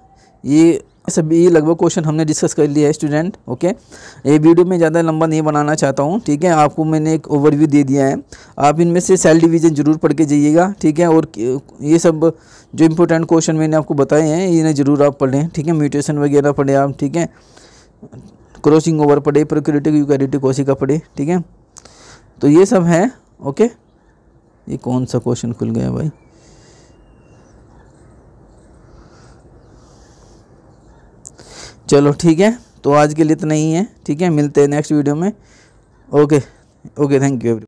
ये सभी लगभग क्वेश्चन हमने डिस्कस कर लिया है स्टूडेंट। ओके, ये वीडियो में ज़्यादा लंबा नहीं बनाना चाहता हूँ, ठीक है। आपको मैंने एक ओवरव्यू दे दिया है, आप इनमें से सेल डिवीज़न जरूर पढ़ के जाइएगा, ठीक है। और ये सब जो इंपॉर्टेंट क्वेश्चन मैंने आपको बताए हैं इन्हें ज़रूर आप पढ़ें, ठीक है। म्यूटेशन वगैरह पढ़े आप, ठीक है। क्रॉसिंग ओवर पढ़े, प्रोकैरियोटिक यूकैरियोटिक कोशिका पढ़े, ठीक है। तो ये सब है। ओके, ये कौन सा क्वेश्चन खुल गया भाई, चलो ठीक है। तो आज के लिए इतना ही है, ठीक है। मिलते हैं नेक्स्ट वीडियो में। Okay, thank you.